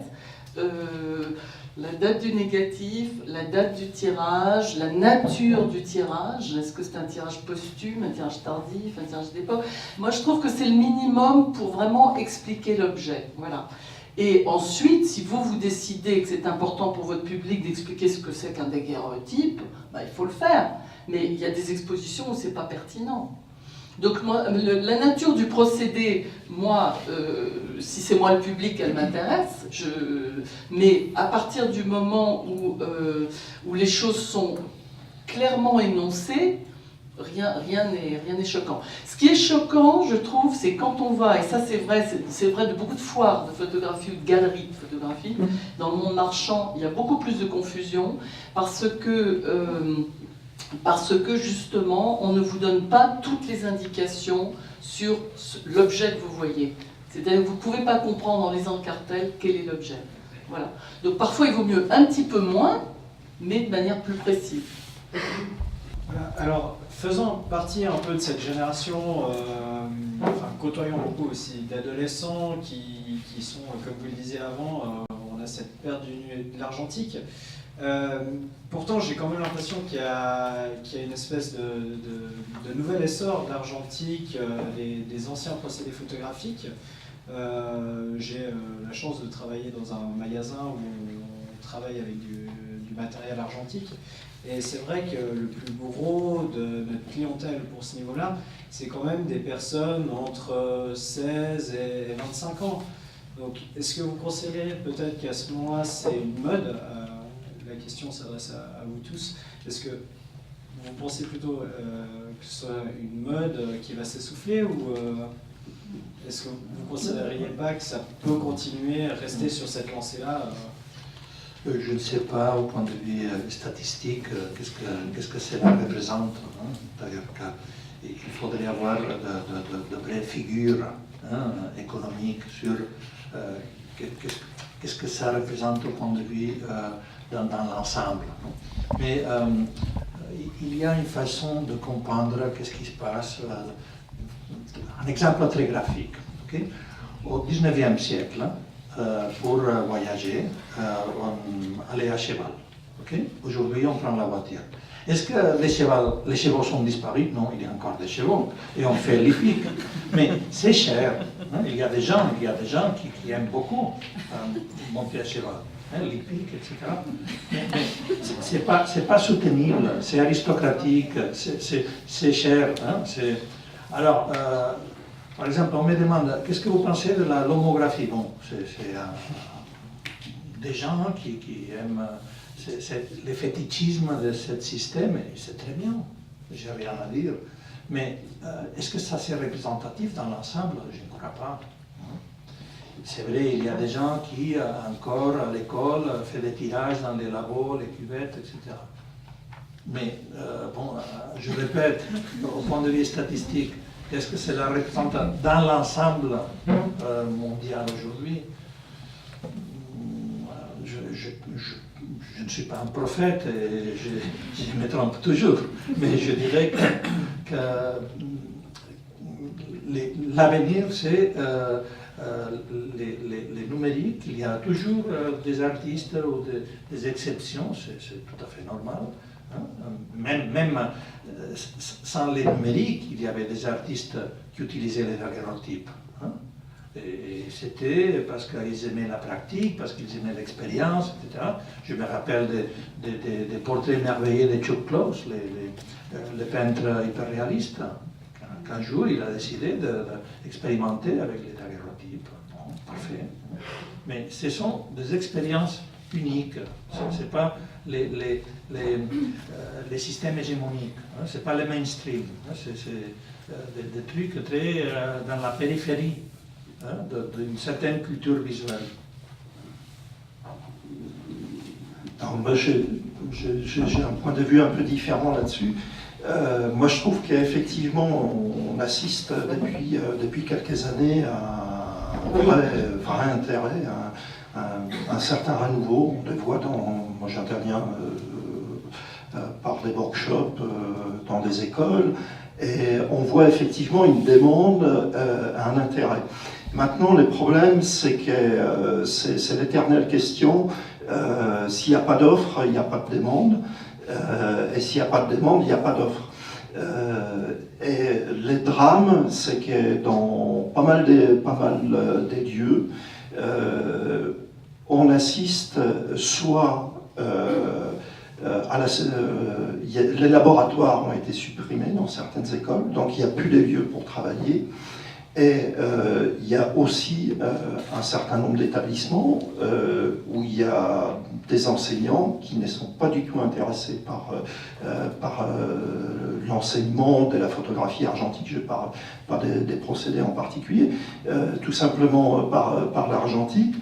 la date du négatif, la date du tirage, la nature du tirage. Est-ce que c'est un tirage posthume, un tirage tardif, un tirage d'époque? Moi, je trouve que c'est le minimum pour vraiment expliquer l'objet. Voilà. Et ensuite, si vous décidez que c'est important pour votre public d'expliquer ce que c'est qu'un daguerréotype, bah, il faut le faire. Mais il y a des expositions où c'est pas pertinent. Donc moi, la nature du procédé, moi, si c'est moi le public, elle m'intéresse. Mais à partir du moment où les choses sont clairement énoncées, rien n'est choquant. Ce qui est choquant, je trouve, c'est quand on va, et ça c'est vrai de beaucoup de foires de photographie ou de galeries de photographie, dans le monde marchand, il y a beaucoup plus de confusion parce que justement, on ne vous donne pas toutes les indications sur l'objet que vous voyez. C'est-à-dire que vous ne pouvez pas comprendre en lisant le cartel quel est l'objet. Voilà. Donc parfois, il vaut mieux un petit peu moins, mais de manière plus précise.
Voilà. Alors, faisant partie un peu de cette génération, côtoyant beaucoup aussi d'adolescents qui sont, comme vous le disiez avant, on a cette perte de l'argentique. Pourtant, j'ai quand même l'impression qu'il y a une espèce de nouvel essor de l'argentique, des anciens procédés photographiques. J'ai la chance de travailler dans un magasin où on travaille avec du matériel argentique. Et c'est vrai que le plus gros de notre clientèle pour ce niveau-là, c'est quand même des personnes entre 16 et 25 ans. Donc, est-ce que vous considérez peut-être qu'à ce moment-là, c'est une mode? La question s'adresse à vous tous. Est-ce que vous pensez plutôt que ce soit une mode qui va s'essouffler ou est-ce que vous ne considériez pas que ça peut continuer à rester sur cette lancée-là
Je ne sais pas, au point de vue statistique, qu'est-ce que cela représente. Hein? D'ailleurs, il faudrait avoir de vraies figures économiques sur qu'est-ce que ça représente au point de vue dans l'ensemble. Mais il y a une façon de comprendre qu'est-ce qui se passe. Un exemple très graphique. Okay? Au 19e siècle, pour voyager, on allait à cheval. Okay? Aujourd'hui, on prend la voiture. Est-ce que les chevaux sont disparus? Non, il y a encore des chevaux. Et on fait l'hippique. Mais c'est cher. Hein? Il y a des gens qui aiment beaucoup monter à cheval. Hein, l'hippique, etc. Mais c'est pas soutenable, c'est aristocratique, c'est cher. Hein, alors, par exemple, on me demande, qu'est-ce que vous pensez de la lomographie? Bon, c'est des gens qui aiment le fétichisme de ce système, et c'est très bien, j'ai rien à dire. Mais est-ce que ça c'est représentatif dans l'ensemble? Je ne crois pas. C'est vrai, il y a des gens qui, encore à l'école, font des tirages dans les labos, les cuvettes, etc. Mais, je répète, au point de vue statistique, qu'est-ce que cela représente dans l'ensemble mondial aujourd'hui? Je ne suis pas un prophète et je me trompe toujours, mais je dirais que l'avenir, c'est les numériques. Il y a toujours des artistes ou des exceptions, c'est tout à fait normal. Hein. Même sans les numériques, il y avait des artistes qui utilisaient les daguerreotypes. Hein. Et c'était parce qu'ils aimaient la pratique, parce qu'ils aimaient l'expérience, etc. Je me rappelle des portraits merveilleux de Chuck Close, les peintres hyper-réalistes. Qu'un jour, il a décidé d'expérimenter avec les daguerreotypes. Bon, parfait. Mais ce sont des expériences uniques. Ce n'est pas les systèmes hégémoniques. Hein. Ce n'est pas le mainstream. Hein. C'est des trucs très dans la périphérie. D'une certaine culture visuelle.
Alors moi, j'ai un point de vue un peu différent là-dessus. Moi, je trouve qu'effectivement, on assiste depuis quelques années à un vrai intérêt, à un certain renouveau. On les voit moi, j'interviens par des workshops dans des écoles, et on voit effectivement une demande, un intérêt. Maintenant, le problème, c'est que c'est l'éternelle question. S'il n'y a pas d'offre, il n'y a pas de demande. Et s'il n'y a pas de demande, il n'y a pas d'offre. Et le drame, c'est que dans pas mal des lieux, on assiste soit les laboratoires ont été supprimés dans certaines écoles, donc il n'y a plus de lieux pour travailler. Et il y a aussi un certain nombre d'établissements où il y a des enseignants qui ne sont pas du tout intéressés par l'enseignement de la photographie argentique, par des procédés en particulier, tout simplement par l'argentique.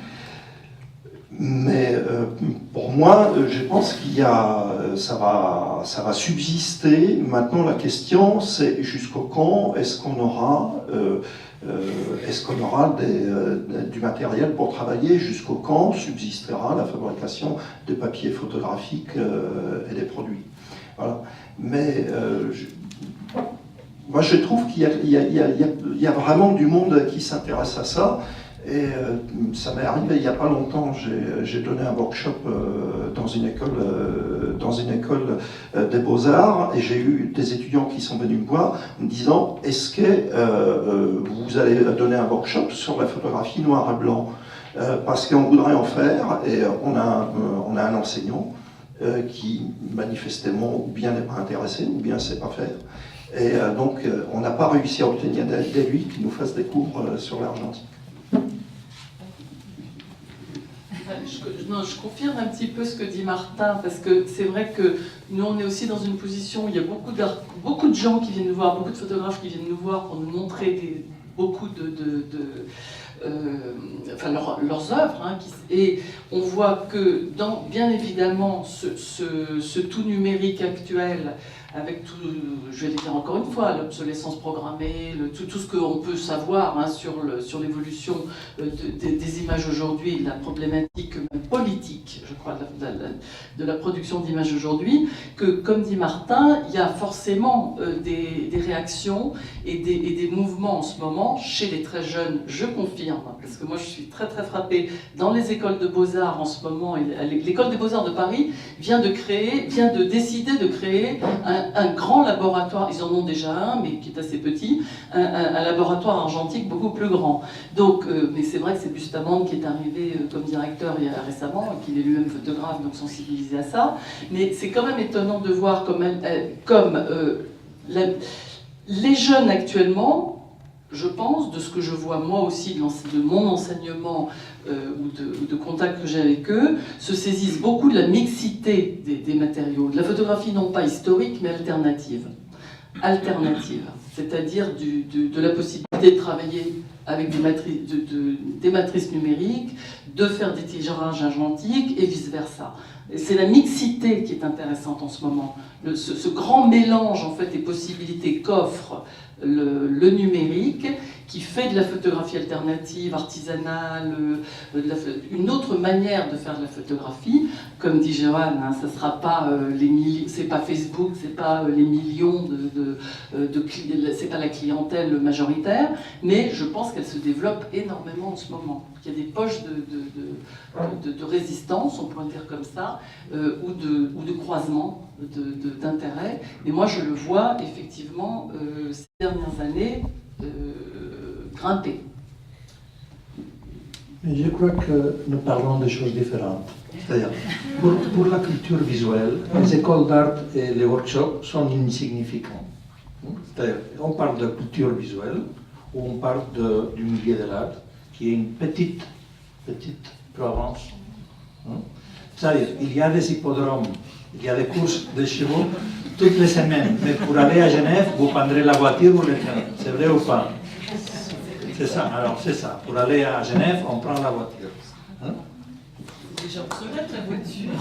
Mais pour moi, je pense ça va subsister. Maintenant, la question, c'est jusqu'au quand est-ce qu'on aura du matériel pour travailler, jusqu'au quand subsistera la fabrication de papier photographique et des produits. Voilà. Mais moi, je trouve qu'il y a vraiment du monde qui s'intéresse à ça. Et ça m'est arrivé il n'y a pas longtemps, j'ai donné un workshop dans une école des Beaux-Arts, et j'ai eu des étudiants qui sont venus me voir me disant « Est-ce que vous allez donner un workshop sur la photographie noir et blanc ?» Parce qu'on voudrait en faire, et on a un enseignant qui manifestement ou bien n'est pas intéressé ou bien ne sait pas faire. Et donc on n'a pas réussi à obtenir de lui qui nous fasse des cours sur l'Argentine.
Je confirme un petit peu ce que dit Martin, parce que c'est vrai que nous, on est aussi dans une position où il y a beaucoup de gens qui viennent nous voir, beaucoup de photographes qui viennent nous voir pour nous montrer beaucoup leurs œuvres. Hein, et on voit que, bien évidemment, ce tout numérique actuel, avec tout, je vais le dire encore une fois, l'obsolescence programmée, tout ce qu'on peut savoir hein, sur l'évolution des images aujourd'hui, la problématique même politique, je crois, de la production d'images aujourd'hui, que, comme dit Martin, il y a forcément des réactions et des mouvements en ce moment chez les très jeunes, je confirme, parce que moi je suis très très frappée dans les écoles de beaux-arts en ce moment, l'école des beaux-arts de Paris vient de décider de créer un grand laboratoire, ils en ont déjà un, mais qui est assez petit, un laboratoire argentique beaucoup plus grand. Donc, mais c'est vrai que c'est Bustamante qui est arrivé comme directeur il y a récemment, qu'il est lui-même photographe, donc sensibilisé à ça. Mais c'est quand même étonnant de voir les jeunes actuellement, je pense, de ce que je vois moi aussi de mon enseignement ou de contacts que j'ai avec eux, se saisissent beaucoup de la mixité des matériaux, de la photographie non pas historique mais alternative. C'est-à-dire de la possibilité de travailler avec des matrices numériques, de faire des tirages argentiques et vice-versa. C'est la mixité qui est intéressante en ce moment. Ce grand mélange en fait, des possibilités qu'offre le numérique, qui fait de la photographie alternative, artisanale, une autre manière de faire de la photographie. Comme dit Johan, hein, ça sera pas c'est pas Facebook, c'est pas les millions c'est pas la clientèle majoritaire, mais je pense qu'elle se développe énormément en ce moment. Il y a des poches de résistance, on pourrait dire comme ça, ou de croisement d'intérêts. Et moi, je le vois effectivement ces dernières années grimper.
Mais je crois que nous parlons de choses différentes. C'est-à-dire, pour la culture visuelle, les écoles d'art et les workshops sont insignifiants. C'est-à-dire, on parle de culture visuelle, ou on parle du milieu de l'art, qui est une petite province. C'est-à-dire, il y a des hippodromes, il y a des courses de chevaux toutes les semaines, mais pour aller à Genève, vous prendrez la voiture ou le train. C'est vrai ou pas? C'est ça, alors c'est ça. Pour aller à Genève, on prend la voiture.
Déjà obsolète la voiture.